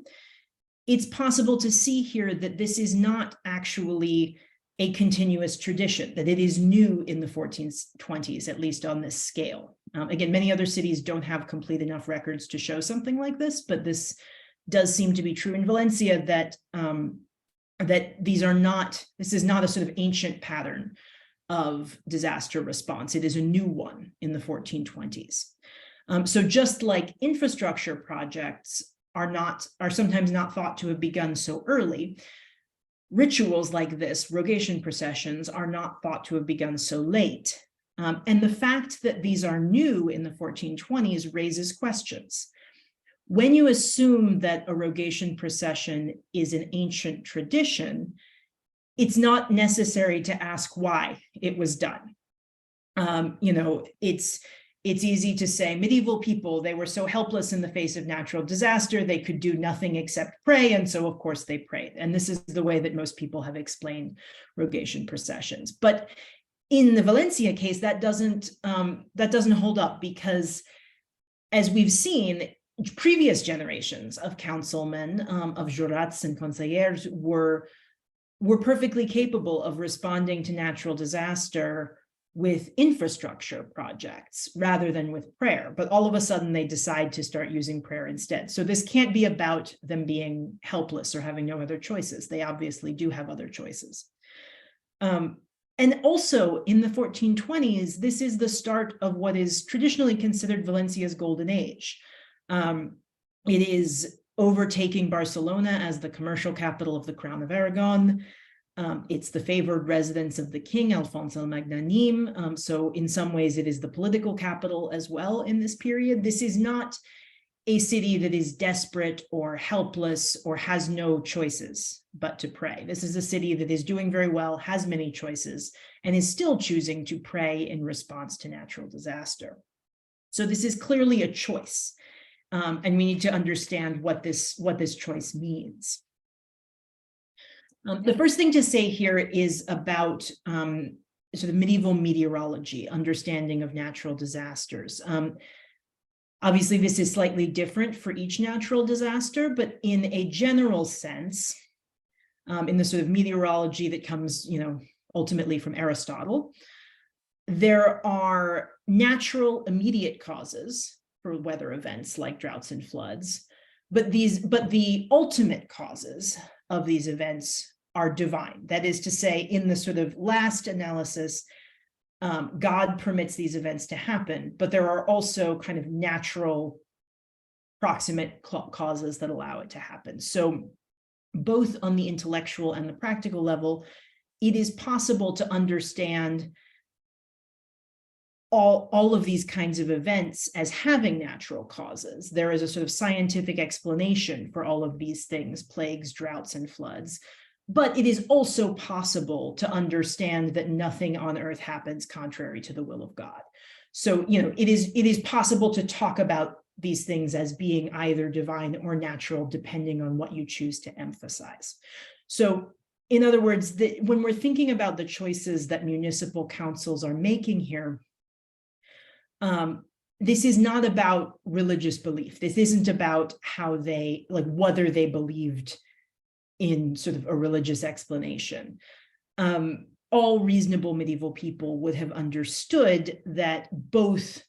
Speaker 2: it's possible to see here that this is not actually a continuous tradition, that it is new in the 1420s, at least on this scale. Again, many other cities don't have complete enough records to show something like this, but this does seem to be true in Valencia, that that this is not a sort of ancient pattern of disaster response. It is a new one in the 1420s. So just like infrastructure projects are sometimes not thought to have begun so early, rituals like this, rogation processions, are not thought to have begun so late. And the fact that these are new in the 1420s raises questions. When you assume that a rogation procession is an ancient tradition, it's not necessary to ask why it was done. It's easy to say medieval people, they were so helpless in the face of natural disaster, they could do nothing except pray, and so of course they prayed. And this is the way that most people have explained rogation processions. But in the Valencia case, that doesn't hold up, because as we've seen, previous generations of councilmen, of jurats and consellers, were perfectly capable of responding to natural disaster with infrastructure projects rather than with prayer. But all of a sudden they decide to start using prayer instead. So this can't be about them being helpless or having no other choices. They obviously do have other choices. And also in the 1420s, this is the start of what is traditionally considered Valencia's golden age. It is overtaking Barcelona as the commercial capital of the Crown of Aragon. It's the favored residence of the king, Alphonse el Magnanim. So in some ways, it is the political capital as well in this period. This is not a city that is desperate or helpless or has no choices but to pray. This is a city that is doing very well, has many choices, and is still choosing to pray in response to natural disaster. So this is clearly a choice, and we need to understand what this choice means. The first thing to say here is about sort of medieval meteorology, understanding of natural disasters. Obviously, this is slightly different for each natural disaster, but in a general sense, in the sort of meteorology that comes, ultimately from Aristotle, there are natural immediate causes for weather events like droughts and floods, but the ultimate causes of these events are divine. That is to say, in the sort of last analysis, God permits these events to happen, but there are also kind of natural proximate causes that allow it to happen. So both on the intellectual and the practical level, it is possible to understand all of these kinds of events as having natural causes. There is a sort of scientific explanation for all of these things, plagues, droughts, and floods. But it is also possible to understand that nothing on earth happens contrary to the will of God. So, it is possible to talk about these things as being either divine or natural, depending on what you choose to emphasize. So, in other words, when we're thinking about the choices that municipal councils are making here, this is not about religious belief. This isn't about whether they believed in sort of a religious explanation. All reasonable medieval people would have understood that both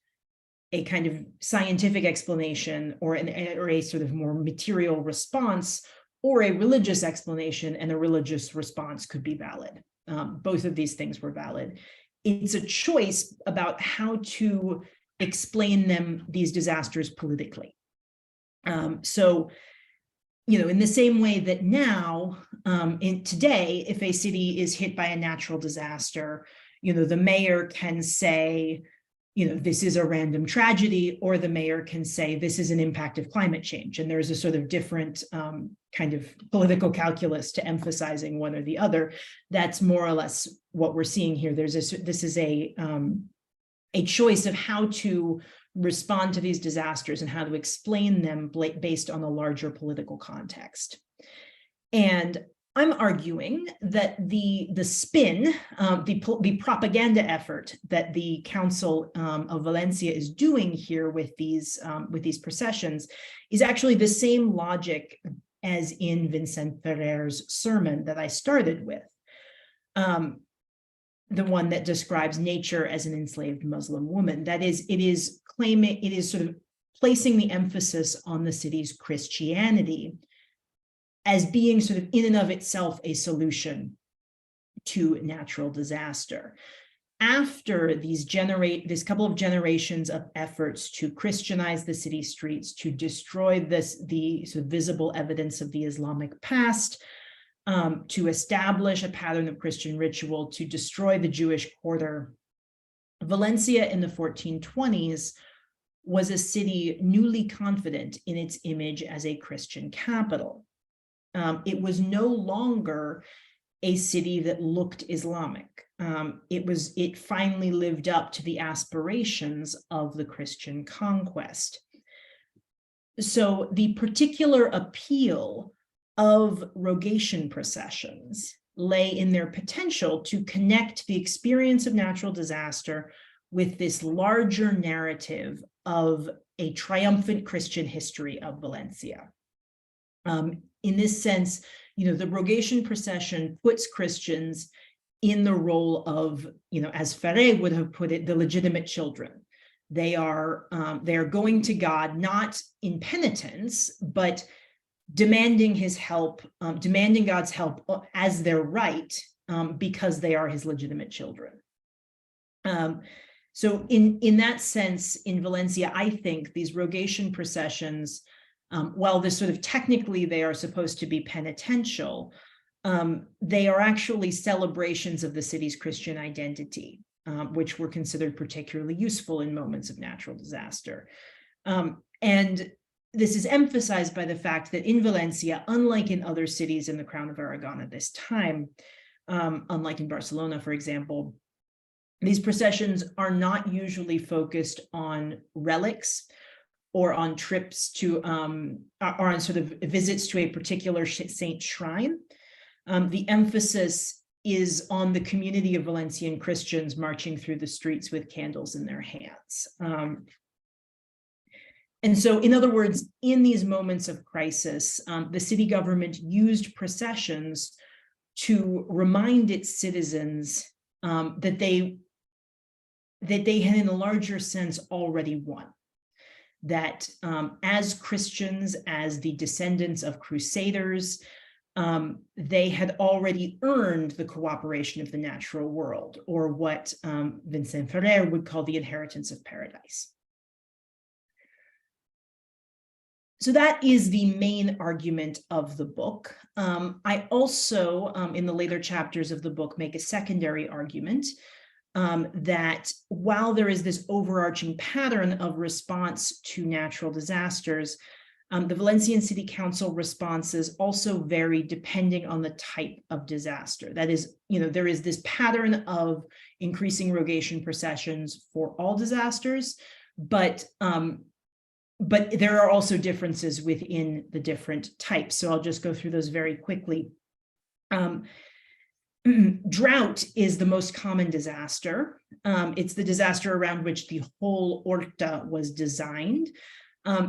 Speaker 2: a kind of scientific explanation or a sort of more material response or a religious explanation and a religious response could be valid. Both of these things were valid. It's a choice about how to explain these disasters politically. In the same way that now, today, if a city is hit by a natural disaster, the mayor can say, this is a random tragedy, or the mayor can say this is an impact of climate change. And there's a sort of different kind of political calculus to emphasizing one or the other. That's more or less what we're seeing here. This is a choice of how to respond to these disasters and how to explain them based on a larger political context. And I'm arguing that the spin, the propaganda effort that the Council of Valencia is doing here with these processions is actually the same logic as in Vincent Ferrer's sermon that I started with. The one that describes nature as an enslaved Muslim woman. That is, it is sort of placing the emphasis on the city's Christianity as being sort of in and of itself a solution to natural disaster. After this couple of generations of efforts to Christianize the city streets, to destroy the sort of visible evidence of the Islamic past, to establish a pattern of Christian ritual, to destroy the Jewish quarter, Valencia in the 1420s was a city newly confident in its image as a Christian capital. It was no longer a city that looked Islamic. It finally lived up to the aspirations of the Christian conquest. So the particular appeal of rogation processions lay in their potential to connect the experience of natural disaster with this larger narrative of a triumphant Christian history of Valencia. In this sense, the rogation procession puts Christians in the role of, as Ferre would have put it, the legitimate children. They are going to God, not in penitence, but demanding his help, demanding God's help as their right, because they are his legitimate children. So in that sense, in Valencia, I think these rogation processions, while this sort of technically they are supposed to be penitential, they are actually celebrations of the city's Christian identity, which were considered particularly useful in moments of natural disaster. And this is emphasized by the fact that in Valencia, unlike in other cities in the Crown of Aragon at this time, unlike in Barcelona, for example, these processions are not usually focused on relics or on trips to, or on sort of visits to a particular saint shrine. The emphasis is on the community of Valencian Christians marching through the streets with candles in their hands. And so, in other words, in these moments of crisis, the city government used processions to remind its citizens that they had, in a larger sense, already won. That as Christians, as the descendants of crusaders, they had already earned the cooperation of the natural world, or what Vincent Ferrer would call the inheritance of paradise. So that is the main argument of the book. I also, in the later chapters of the book, make a secondary argument that while there is this overarching pattern of response to natural disasters, the Valencian City Council responses also vary depending on the type of disaster. That is, there is this pattern of increasing rogation processions for all disasters, but there are also differences within the different types. So I'll just go through those very quickly. Drought is the most common disaster. It's the disaster around which the whole Horta was designed.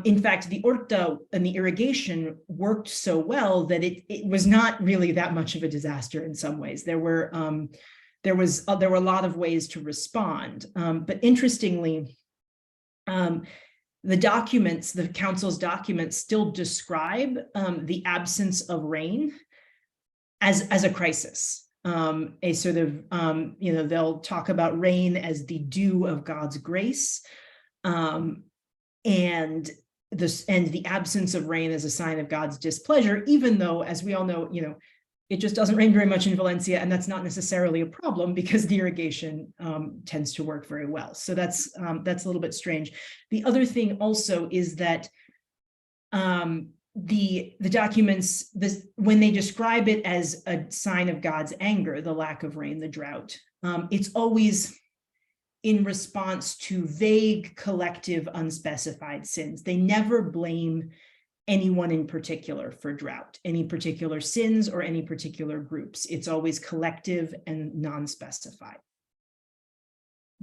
Speaker 2: In fact, the Horta and the irrigation worked so well that it was not really that much of a disaster in some ways. There were a lot of ways to respond. But interestingly, the council's documents still describe the absence of rain as a crisis. A sort of, they'll talk about rain as the dew of God's grace, and the absence of rain as a sign of God's displeasure, even though, as we all know, it just doesn't rain very much in Valencia, and that's not necessarily a problem because the irrigation tends to work very well. So that's a little bit strange. The other thing also is that the documents, when they describe it as a sign of God's anger, the lack of rain, the drought, it's always in response to vague, collective, unspecified sins. They never blame anyone in particular for drought, any particular sins or any particular groups. It's always collective and non-specified.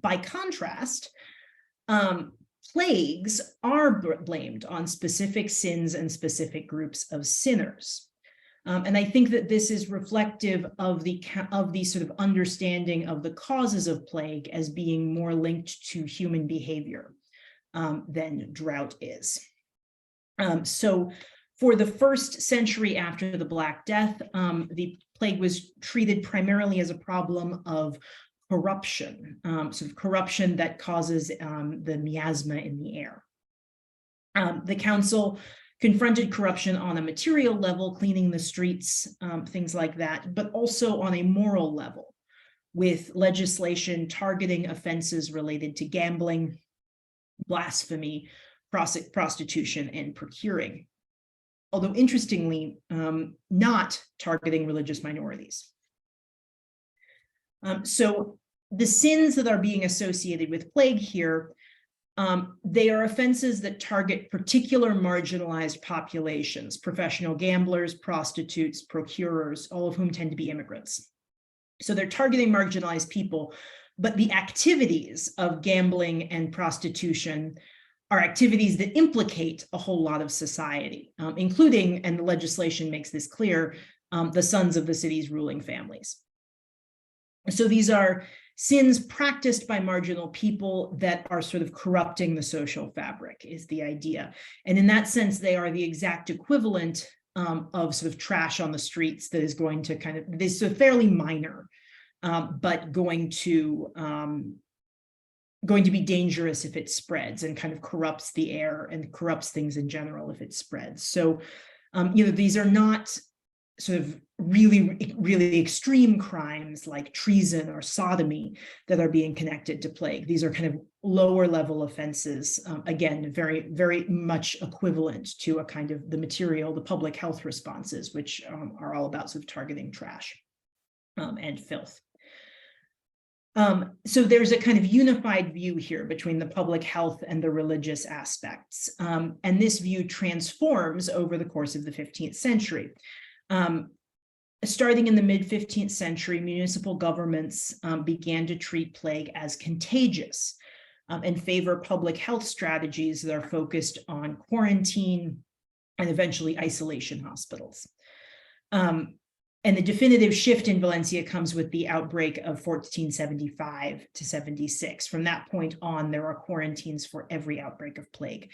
Speaker 2: By contrast, plagues are blamed on specific sins and specific groups of sinners. And I think that this is reflective of the sort of understanding of the causes of plague as being more linked to human behavior than drought is. So For the first century after the Black Death, the plague was treated primarily as a problem of corruption, sort of corruption that causes the miasma in the air. The council confronted corruption on a material level, cleaning the streets, things like that, but also on a moral level, with legislation targeting offenses related to gambling, blasphemy, prostitution, and procuring. Although interestingly, not targeting religious minorities. So the sins that are being associated with plague here, they are offenses that target particular marginalized populations, professional gamblers, prostitutes, procurers, all of whom tend to be immigrants. So they're targeting marginalized people, but the activities of gambling and prostitution are activities that implicate a whole lot of society, including, and the legislation makes this clear, the sons of the city's ruling families. So these are sins practiced by marginal people that are sort of corrupting the social fabric, is the idea. And in that sense, they are the exact equivalent of sort of trash on the streets that is going to kind of, this is fairly minor, but going to be dangerous if it spreads and kind of corrupts the air and corrupts things in general if it spreads. So, these are not sort of really, really extreme crimes like treason or sodomy that are being connected to plague. These are kind of lower level offenses, again, very, very much equivalent to a kind of the material, the public health responses, which are all about sort of targeting trash and filth. So there's a kind of unified view here between the public health and the religious aspects. And this view transforms over the course of the 15th century. Starting in the mid-15th century, municipal governments began to treat plague as contagious and favor public health strategies that are focused on quarantine and eventually isolation hospitals. And the definitive shift in Valencia comes with the outbreak of 1475 to 76. From that point on, there are quarantines for every outbreak of plague.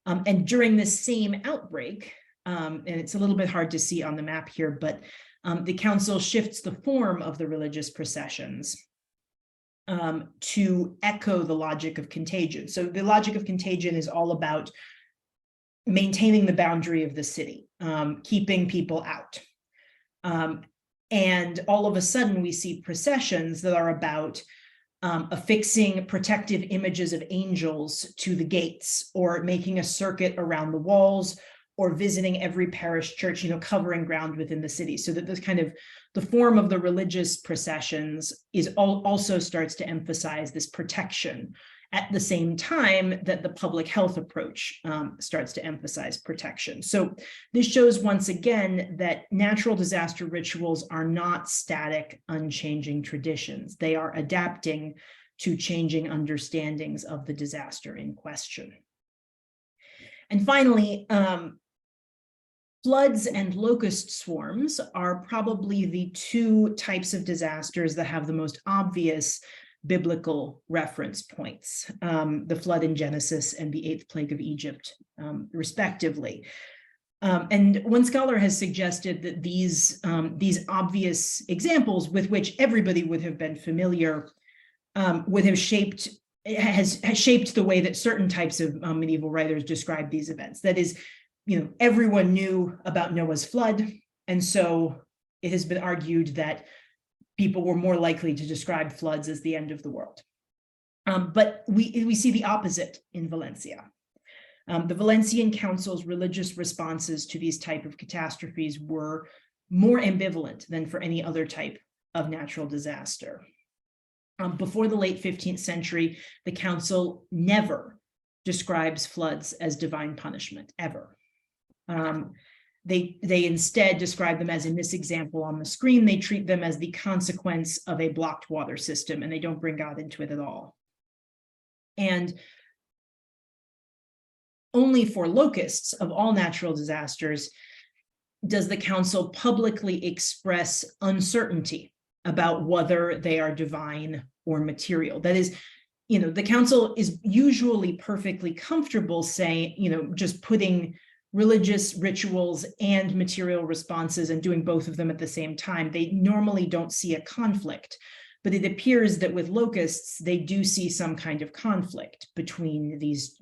Speaker 2: And during this same outbreak, and it's a little bit hard to see on the map here, but the council shifts the form of the religious processions to echo the logic of contagion. So the logic of contagion is all about maintaining the boundary of the city, keeping people out. And all of a sudden we see processions that are about affixing protective images of angels to the gates, or making a circuit around the walls, or visiting every parish church, covering ground within the city. So that this kind of, the form of the religious processions is also starts to emphasize this protection, at the same time that the public health approach starts to emphasize protection. So this shows once again that natural disaster rituals are not static, unchanging traditions. They are adapting to changing understandings of the disaster in question. And finally, floods and locust swarms are probably the two types of disasters that have the most obvious biblical reference points, the flood in Genesis and the 8th plague of Egypt, respectively. And one scholar has suggested that these obvious examples with which everybody would have been familiar would have shaped, has shaped the way that certain types of medieval writers describe these events. That is, everyone knew about Noah's flood, and so it has been argued that people were more likely to describe floods as the end of the world. But we see the opposite in Valencia. The Valencian Council's religious responses to these type of catastrophes were more ambivalent than for any other type of natural disaster. Before the late 15th century, the council never describes floods as divine punishment, ever. They instead describe them as, in this example on the screen, they treat them as the consequence of a blocked water system, and they don't bring God into it at all. And only for locusts of all natural disasters does the council publicly express uncertainty about whether they are divine or material. That is, the council is usually perfectly comfortable saying, just putting religious rituals and material responses and doing both of them at the same time, they normally don't see a conflict. But it appears that with locusts, they do see some kind of conflict between these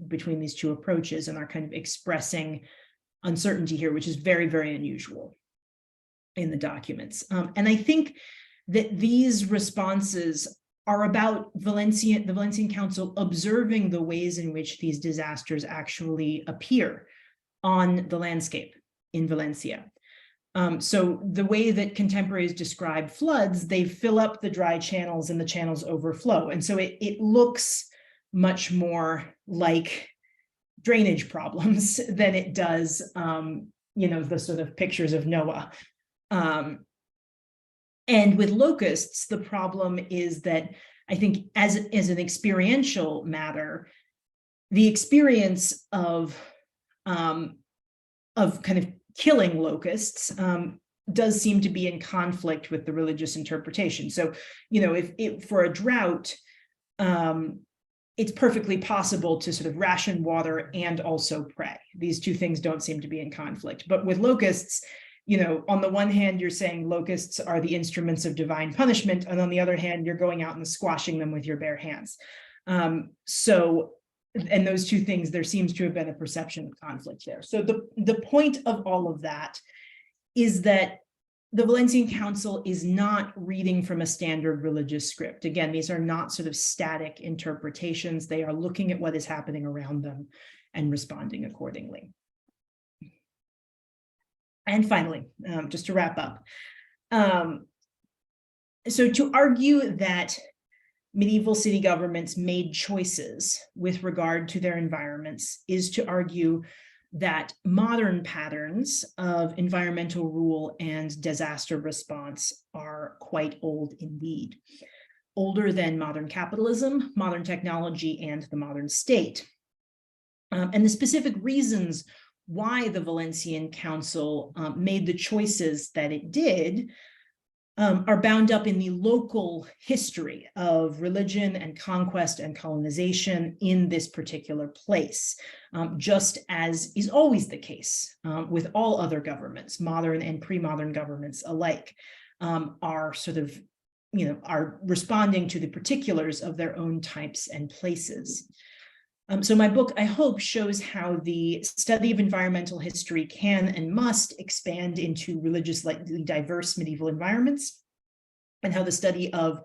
Speaker 2: two approaches and are kind of expressing uncertainty here, which is very, very unusual in the documents. And I think that these responses are about the Valencian Council observing the ways in which these disasters actually appear on the landscape in Valencia. So the way that contemporaries describe floods, they fill up the dry channels and the channels overflow. And so it looks much more like drainage problems than it does, the sort of pictures of Noah. And with locusts, the problem is that I think as an experiential matter, the experience of kind of killing locusts does seem to be in conflict with the religious interpretation. So, if for a drought, it's perfectly possible to sort of ration water and also pray. These two things don't seem to be in conflict. But with locusts, on the one hand, you're saying locusts are the instruments of divine punishment, and on the other hand, you're going out and squashing them with your bare hands. And those two things, there seems to have been a perception of conflict there. So the point of all of that is that the Valencian Council is not reading from a standard religious script. Again, these are not sort of static interpretations. They are looking at what is happening around them and responding accordingly. And finally, just to wrap up, so to argue that medieval city governments made choices with regard to their environments is to argue that modern patterns of environmental rule and disaster response are quite old indeed, older than modern capitalism, modern technology, and the modern state. And the specific reasons why the Valencian Council made the choices that it did are bound up in the local history of religion and conquest and colonization in this particular place, just as is always the case with all other governments, modern and pre-modern governments alike, are sort of, are responding to the particulars of their own types and places. So my book, I hope, shows how the study of environmental history can and must expand into religiously diverse medieval environments, and how the study of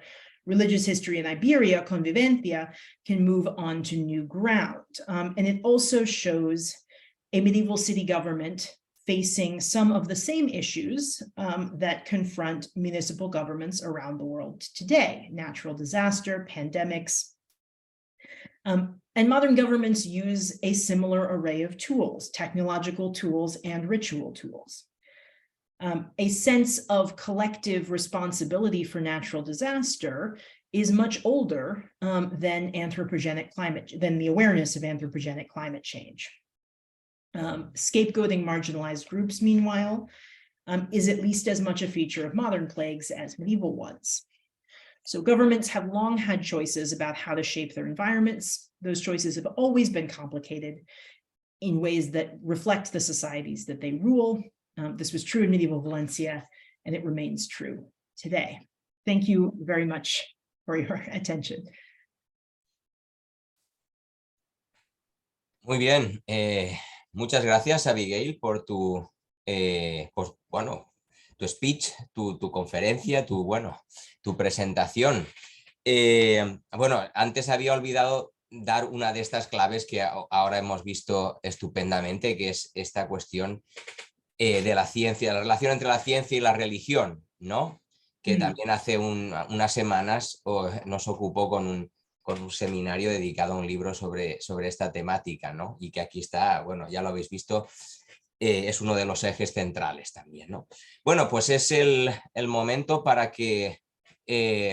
Speaker 2: religious history in Iberia, convivencia, can move on to new ground. And it also shows a medieval city government facing some of the same issues that confront municipal governments around the world today: natural disaster, pandemics. And modern governments use a similar array of tools, technological tools and ritual tools. A sense of collective responsibility for natural disaster is much older than the awareness of anthropogenic climate change. Scapegoating marginalized groups, meanwhile, is at least as much a feature of modern plagues as medieval ones. So governments have long had choices about how to shape their environments. Those choices have always been complicated in ways that reflect the societies that they rule. This was true in medieval Valencia, and it remains true today. Thank you very much for your attention.
Speaker 1: Muy bien. Muchas gracias, Abigail, por tu speech, tu conferencia, tu presentación. Antes había olvidado dar una de estas claves que ahora hemos visto estupendamente, que es esta cuestión de la ciencia, la relación entre la ciencia y la religión, ¿no? Que también hace unas semanas nos ocupó con un seminario dedicado a un libro sobre esta temática, ¿no? Y que aquí está, ya lo habéis visto, es uno de los ejes centrales también, ¿no? Bueno, pues es el momento para que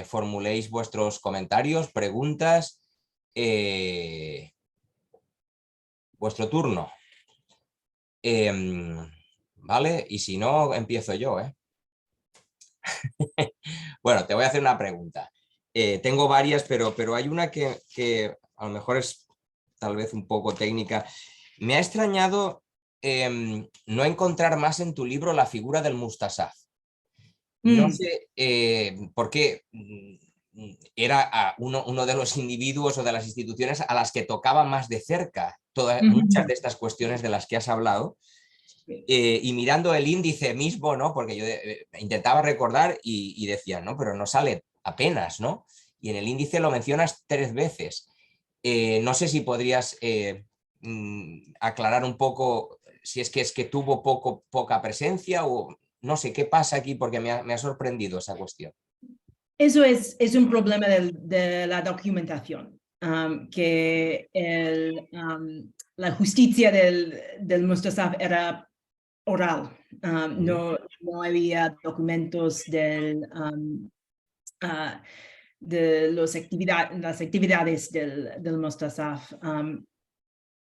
Speaker 1: formuléis vuestros comentarios, preguntas. Vuestro turno. ¿Vale? Y si no, empiezo yo, ¿eh? Bueno, te voy a hacer una pregunta. Tengo varias, pero hay una que a lo mejor es tal vez un poco técnica. Me ha extrañado no encontrar más en tu libro la figura del Mustasaf. No sé por qué era uno de los individuos o de las instituciones a las que tocaba más de cerca muchas de estas cuestiones de las que has hablado. Y mirando el índice mismo, ¿no? Porque yo intentaba recordar y decía, no, pero no sale apenas, ¿no? Y en el índice lo mencionas 3 veces. No sé si podrías aclarar un poco si es que tuvo poca presencia o no sé qué pasa aquí, porque me ha sorprendido esa cuestión.
Speaker 2: Eso es un problema de la documentación, que la justicia del Mustasaf era oral, no había documentos de las actividades del Mustasaf.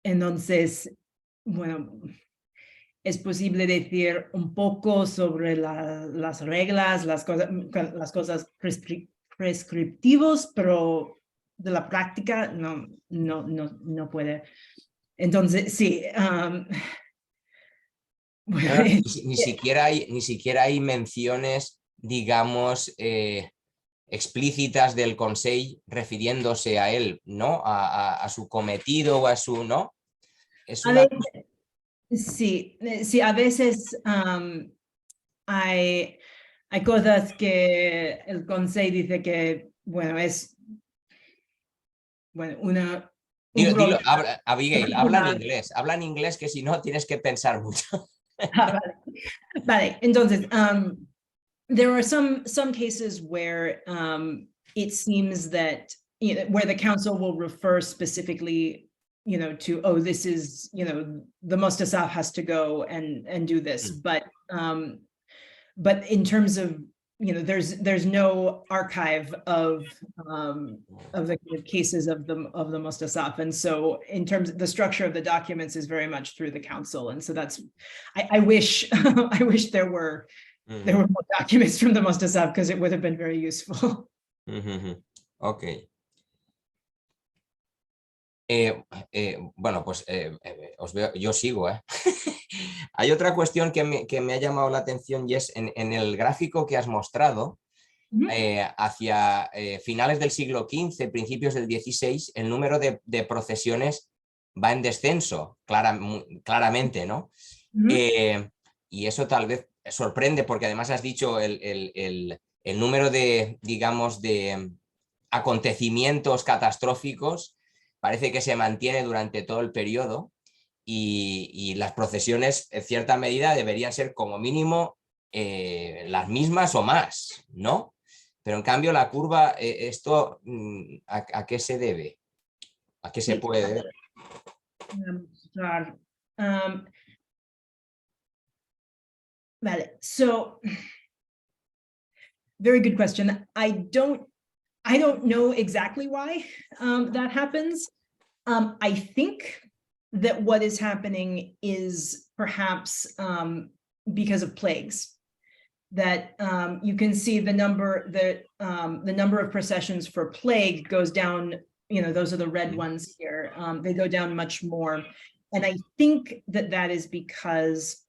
Speaker 2: Entonces, bueno, es posible decir un poco sobre las reglas, las cosas prescriptivos, pero de la práctica no puede. Entonces, sí. Bueno,
Speaker 1: ni siquiera hay menciones, digamos, explícitas del Consejo refiriéndose a él, ¿no? A su cometido o a su, ¿no? Es una...
Speaker 2: Sí, a veces hay cosas que el Consejo dice que, bueno, es una...
Speaker 1: Dilo, Abigail, habla en inglés que si no tienes que pensar mucho.
Speaker 2: Vale, entonces, there are some cases where it seems that, where the council will refer specifically, to, oh, this is, the Mustasaf has to go and do this, but in terms of, there's no archive of the cases of the Mustasaf, and so in terms of the structure of the documents is very much through the council, and so that's I wish I wish there were more documents from the Mustasaf, because it would have been very useful.
Speaker 1: Ok. Bueno, pues os veo, yo sigo. Hay otra cuestión que me ha llamado la atención y es en el gráfico que has mostrado, hacia finales del siglo XV, principios del XVI, el número de procesiones va en descenso, claramente, ¿no? Y eso tal vez sorprende porque además has dicho el número de, digamos, de acontecimientos catastróficos parece que se mantiene durante todo el periodo y las procesiones en cierta medida deberían ser como mínimo las mismas o más, ¿no? Pero en cambio la curva, esto, ¿a qué se debe? ¿A qué se puede deber?
Speaker 2: Vale, so very good question. I don't know exactly why that happens. I think that what is happening is perhaps because of plagues. That you can see the number of processions for plague goes down. Those are the red ones here. They go down much more, and I think that is because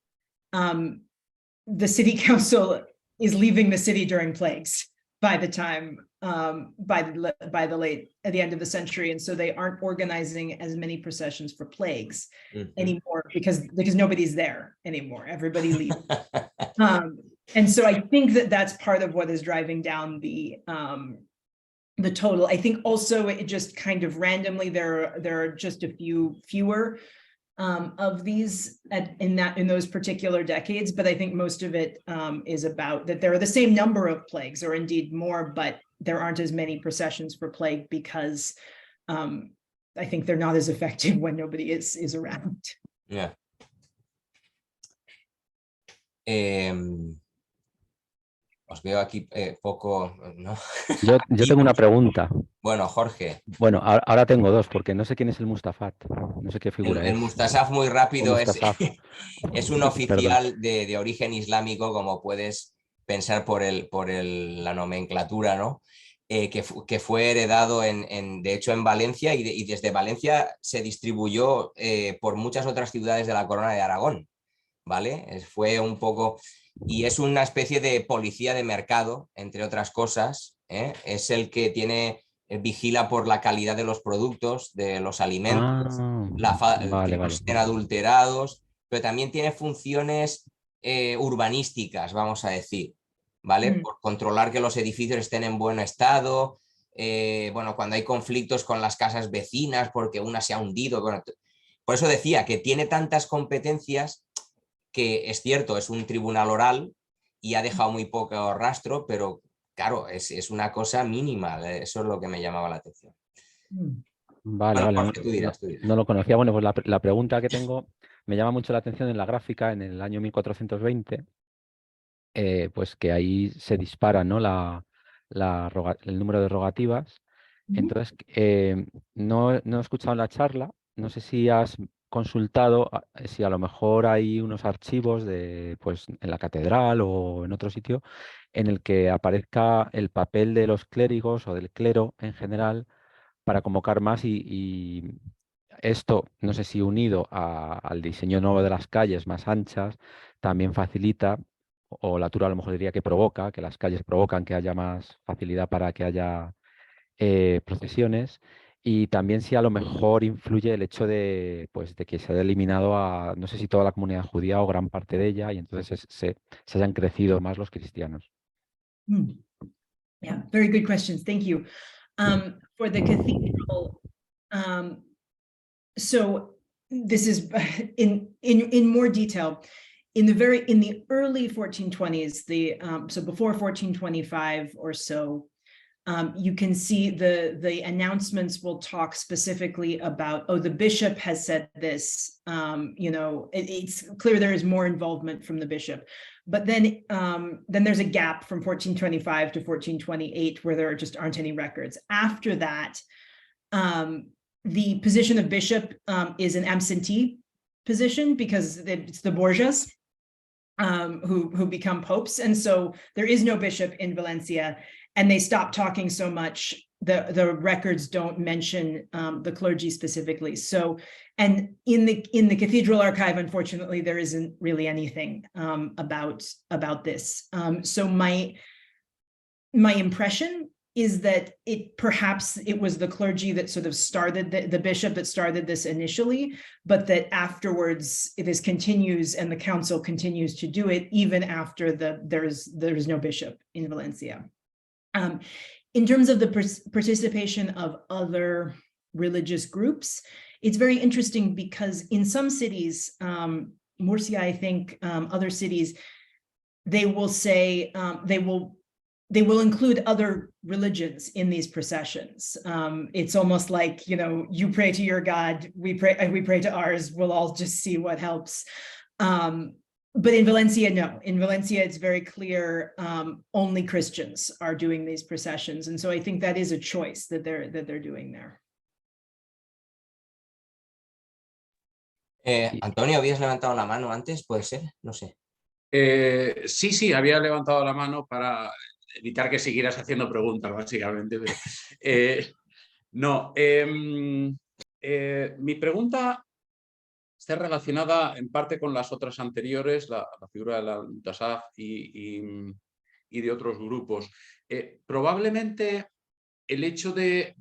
Speaker 2: the city council is leaving the city during plagues by the time at the end of the century, and so they aren't organizing as many processions for plagues anymore because nobody's there anymore. Everybody leaves. And so I think that's part of what is driving down the total. I think also it just kind of randomly there are just a fewer of these in those particular decades, but I think most of it is about that there are the same number of plagues, or indeed more, but there aren't as many processions for plague because I think they're not as effective when nobody is around.
Speaker 1: Yeah. Os veo aquí poco, ¿no?
Speaker 3: Yo tengo una pregunta.
Speaker 1: Bueno, Jorge.
Speaker 3: Bueno, ahora tengo dos, porque no sé quién es el Mustafat. No sé qué figura es.
Speaker 1: El Mustasaf, muy rápido, es un oficial de origen islámico, como puedes pensar por la nomenclatura, ¿no? que fue heredado de hecho en Valencia y desde Valencia se distribuyó por muchas otras ciudades de la Corona de Aragón, ¿vale? Fue un poco... Y es una especie de policía de mercado, entre otras cosas, ¿eh? Es el que vigila por la calidad de los productos, de los alimentos, que
Speaker 3: Vale,
Speaker 1: no
Speaker 3: vale.
Speaker 1: estén adulterados, pero también tiene funciones urbanísticas, vamos a decir, ¿vale?
Speaker 2: Mm.
Speaker 1: Por controlar que los edificios estén en buen estado, bueno, cuando hay conflictos con las casas vecinas porque una se ha hundido, bueno, por eso decía que tiene tantas competencias que es cierto, es un tribunal oral y ha dejado muy poco rastro, pero claro, es una cosa mínima, eso es lo que me llamaba la atención.
Speaker 2: Mm.
Speaker 3: Vale,
Speaker 1: Bueno,
Speaker 3: vale,
Speaker 1: Jorge, tú dirás, tú dirás.
Speaker 3: no lo conocía. Bueno, pues la pregunta que tengo me llama mucho la atención en la gráfica en el año 1420, pues que ahí se dispara, ¿no? El número de rogativas.
Speaker 2: Ujú.
Speaker 3: Entonces, no he escuchado en la charla, no sé si has consultado si a lo mejor hay unos archivos pues, en la catedral o en otro sitio en el que aparezca el papel de los clérigos o del clero en general para convocar más y esto, no sé si unido al diseño nuevo de las calles más anchas, también facilita, o la Tura a lo mejor diría que provoca, que las calles provocan que haya más facilidad para que haya procesiones, y también si a lo mejor influye el hecho pues, de que se haya eliminado a, no sé si toda la comunidad judía o gran parte de ella, y entonces se hayan crecido más los cristianos.
Speaker 2: Mm. Yeah, very good questions. Thank you. For the cathedral, so this is in more detail. In the early 1420s, so before 1425 or so, you can see the announcements will talk specifically about, oh, the bishop has said this. It's clear there is more involvement from the bishop. But then there's a gap from 1425 to 1428 where there just aren't any records. After that, the position of bishop is an absentee position because it's the Borgias who become popes. And so there is no bishop in Valencia, and they stop talking so much. The records don't mention the clergy specifically. So, and in the cathedral archive, unfortunately, there isn't really anything about this. So my impression is that perhaps it was the clergy that sort of started, the bishop that started this initially, but that afterwards this continues and the council continues to do it even after there's no bishop in Valencia. In terms of the participation of other religious groups, it's very interesting because in some cities, Murcia, I think, other cities, they will say, they will include other religions in these processions. It's almost like, you pray to your God, we pray to ours, we'll all just see what helps. But in Valencia, no. In Valencia, it's very clear only Christians are doing these processions. And so I think that is a choice that they're doing there.
Speaker 1: Antonio, ¿habías levantado la mano antes? ¿Puede ser? No sé.
Speaker 4: Sí, había levantado la mano para evitar que siguieras haciendo preguntas, básicamente. Pero, mi pregunta está relacionada en parte con las otras anteriores, la figura de la Mutasaf y de otros grupos. Probablemente el hecho de...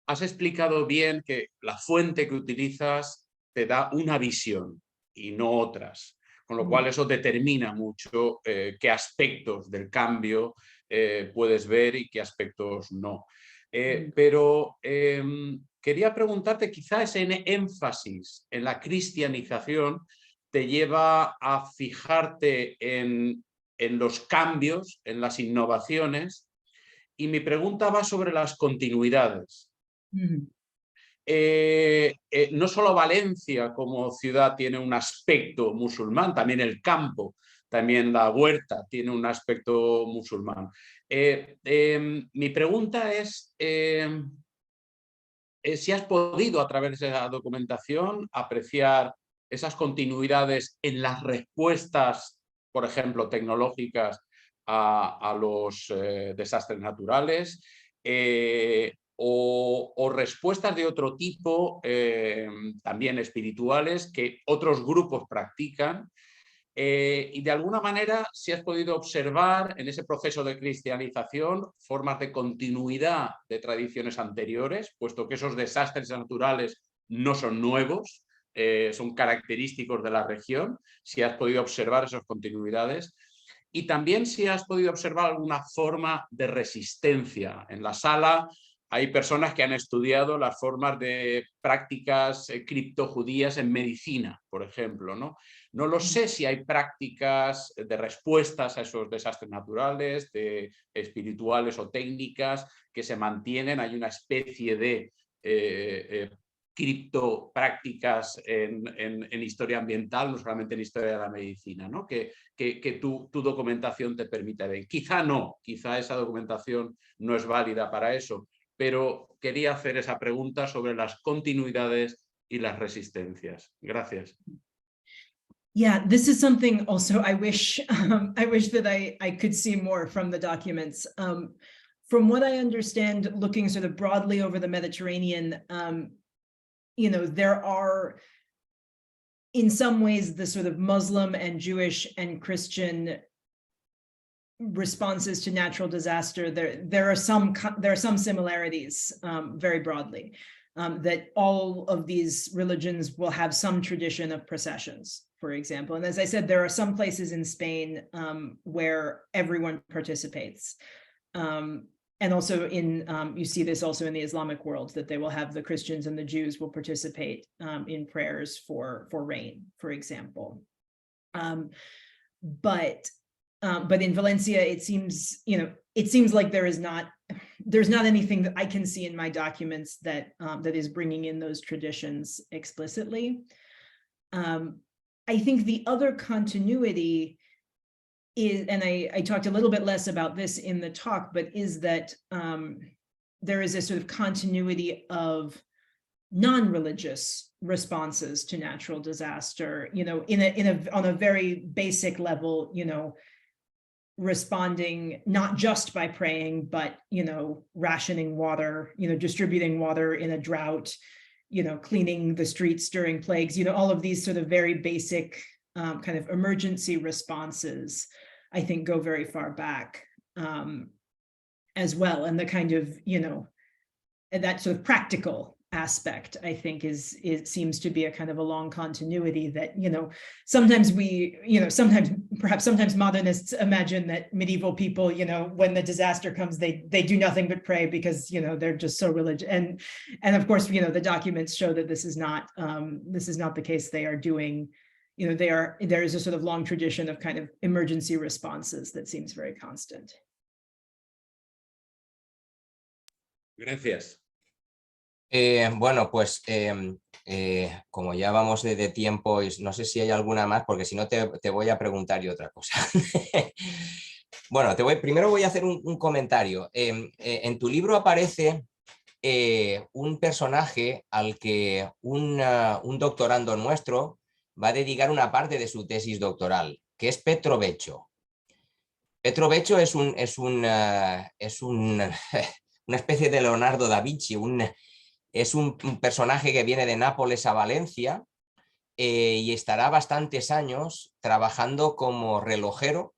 Speaker 4: Has explicado bien que la fuente que utilizas te da una visión y no otras, con lo cual eso determina mucho qué aspectos del cambio puedes ver y qué aspectos no. Pero quería preguntarte, quizá ese énfasis en la cristianización te lleva a fijarte en los cambios, en las innovaciones, y mi pregunta va sobre las continuidades. No solo Valencia como ciudad tiene un aspecto musulmán, también el campo, también la huerta tiene un aspecto musulmán. Mi pregunta es si has podido a través de la documentación apreciar esas continuidades en las respuestas, por ejemplo, tecnológicas a los desastres naturales, o respuestas de otro tipo, también espirituales, que otros grupos practican. Y de alguna manera, si has podido observar en ese proceso de cristianización formas de continuidad de tradiciones anteriores, puesto que esos desastres naturales no son nuevos, son característicos de la región, si has podido observar esas continuidades. Y también si has podido observar alguna forma de resistencia. En la sala hay personas que han estudiado las formas de prácticas criptojudías en medicina, por ejemplo, ¿no? No lo sé si hay prácticas de respuestas a esos desastres naturales, de espirituales o técnicas que se mantienen. Hay una especie de criptoprácticas en historia ambiental, no solamente en historia de la medicina, ¿no? Que tu documentación te permite ver. Quizá no, quizá esa documentación no es válida para eso, pero quería hacer esa pregunta sobre las continuidades y las resistencias. Gracias.
Speaker 2: Yeah, this is something also I wish that I could see more from the documents. From what I understand, looking sort of broadly over the Mediterranean, you know, there are in some ways the sort of Muslim and Jewish and Christian responses to natural disaster. There are some similarities, very broadly, that all of these religions will have some tradition of processions, for example. And as I said, there are some places in Spain where everyone participates. And also you see this also in the Islamic world, that they will have the Christians and the Jews will participate in prayers for rain, for example. But in Valencia, it seems like there's not anything that I can see in my documents that is bringing in those traditions explicitly. I think the other continuity is, and I talked a little bit less about this in the talk, but is that there is a sort of continuity of non-religious responses to natural disaster, you know, on a very basic level, you know, responding not just by praying, but, you know, rationing water, you know, distributing water in a drought, you know, cleaning the streets during plagues, you know, all of these sort of very basic kind of emergency responses, I think, go very far back as well. And the kind of, you know, that sort of practical aspect, I think, it seems to be a kind of a long continuity that, you know, sometimes modernists imagine that medieval people, you know, when the disaster comes, they do nothing but pray because, you know, they're just so religious. And of course, you know, the documents show that this is not the case. They are doing, you know, there is a sort of long tradition of kind of emergency responses that seems very constant.
Speaker 4: Gracias.
Speaker 1: Bueno, pues como ya vamos de tiempo, y no sé si hay alguna más, porque si no te voy a preguntar yo otra cosa. Bueno, primero voy a hacer un comentario. En tu libro aparece un personaje al que un doctorando nuestro va a dedicar una parte de su tesis doctoral, que es Petro Beccio. Petro Beccio es una especie de Leonardo da Vinci, es un personaje que viene de Nápoles a Valencia y estará bastantes años trabajando como relojero,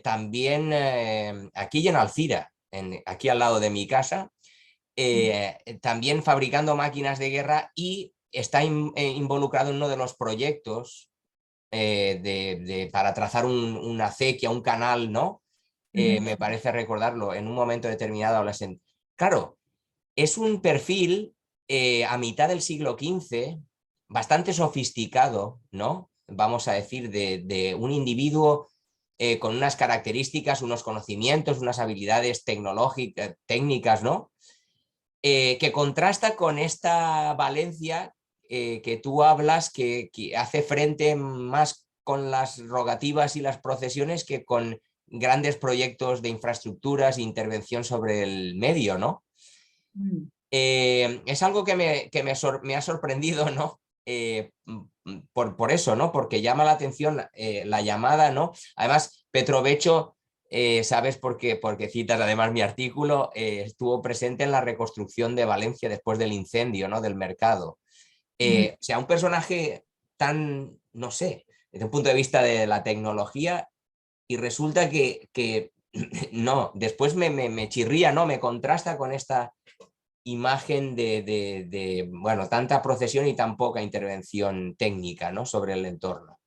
Speaker 1: también aquí y en Alcira, aquí al lado de mi casa, también fabricando máquinas de guerra, y está involucrado en uno de los proyectos para trazar una acequia, un canal, ¿no? Me parece recordarlo, en un momento determinado hablas en... Claro, es un perfil a mitad del siglo XV, bastante sofisticado, ¿no? Vamos a decir, de un individuo con unas características, unos conocimientos, unas habilidades tecnológicas, técnicas, ¿no? Que contrasta con esta Valencia que tú hablas, que hace frente más con las rogativas y las procesiones que con grandes proyectos de infraestructuras e intervención sobre el medio, ¿no? Es algo que me ha sorprendido, ¿no? Por eso, ¿no? Porque llama la atención la llamada, ¿no? Además, Petro Beccio sabes porque citas además mi artículo, estuvo presente en la reconstrucción de Valencia después del incendio, ¿no? Del mercado. O sea, un personaje tan, no sé, desde un punto de vista de la tecnología, y resulta que no, después me chirría, ¿no? Me contrasta con esta imagen bueno, tanta procesión y tan poca intervención técnica, ¿no? Sobre el entorno.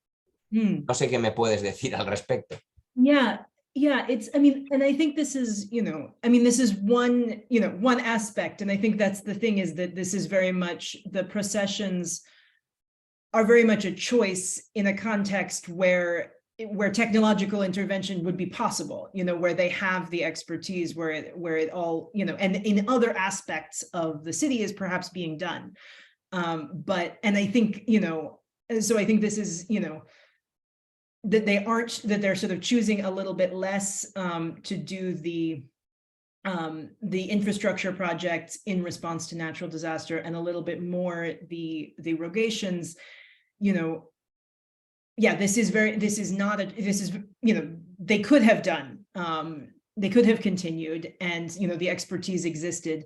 Speaker 1: No sé qué me puedes decir al respecto.
Speaker 2: Yeah, yeah, it's, I mean, and I think this is, I mean, this is one, one aspect. And I think that's the thing, is that this is very much, the processions are very much a choice in a context where technological intervention would be possible, where they have the expertise, where it all, and in other aspects of the city is perhaps being done. And I think, so I think this is, that they're sort of choosing a little bit less to do the infrastructure projects in response to natural disaster, and a little bit more the rogations. Yeah, this is they could have done, they could have continued, and the expertise existed,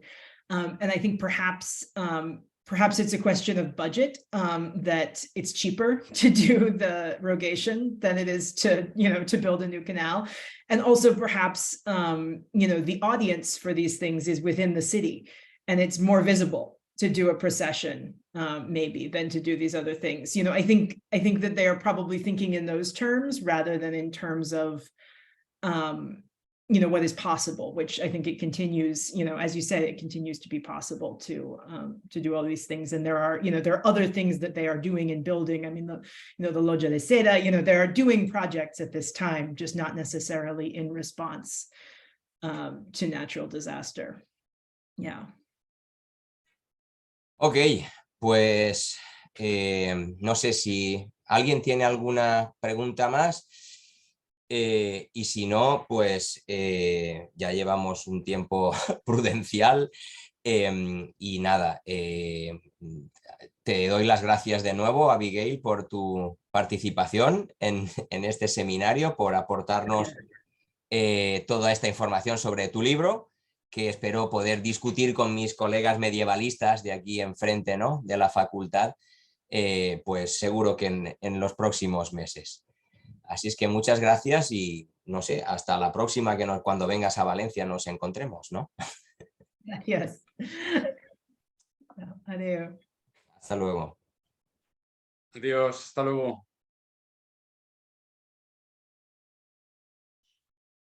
Speaker 2: and I think perhaps it's a question of budget, that it's cheaper to do the rogation than it is to build a new canal. And also perhaps, the audience for these things is within the city, and it's more visible to do a procession, maybe, than to do these other things. I think that they are probably thinking in those terms rather than in terms of, what is possible, which I think it continues, as you said, it continues to be possible to do all these things. And there are other things that they are doing in building. I mean, the Loja de Seda, they are doing projects at this time, just not necessarily in response to natural disaster. Yeah.
Speaker 1: Ok, pues no sé si alguien tiene alguna pregunta más. Y si no, pues ya llevamos un tiempo prudencial, y nada, te doy las gracias de nuevo, Abigail, por tu participación en este seminario, por aportarnos toda esta información sobre tu libro, que espero poder discutir con mis colegas medievalistas de aquí enfrente, ¿no? De la facultad, pues seguro que en los próximos meses. Así es que muchas gracias y no sé, hasta la próxima, cuando vengas a Valencia nos encontremos, ¿no?
Speaker 2: Gracias. Adiós.
Speaker 1: Hasta luego.
Speaker 4: Adiós, hasta luego.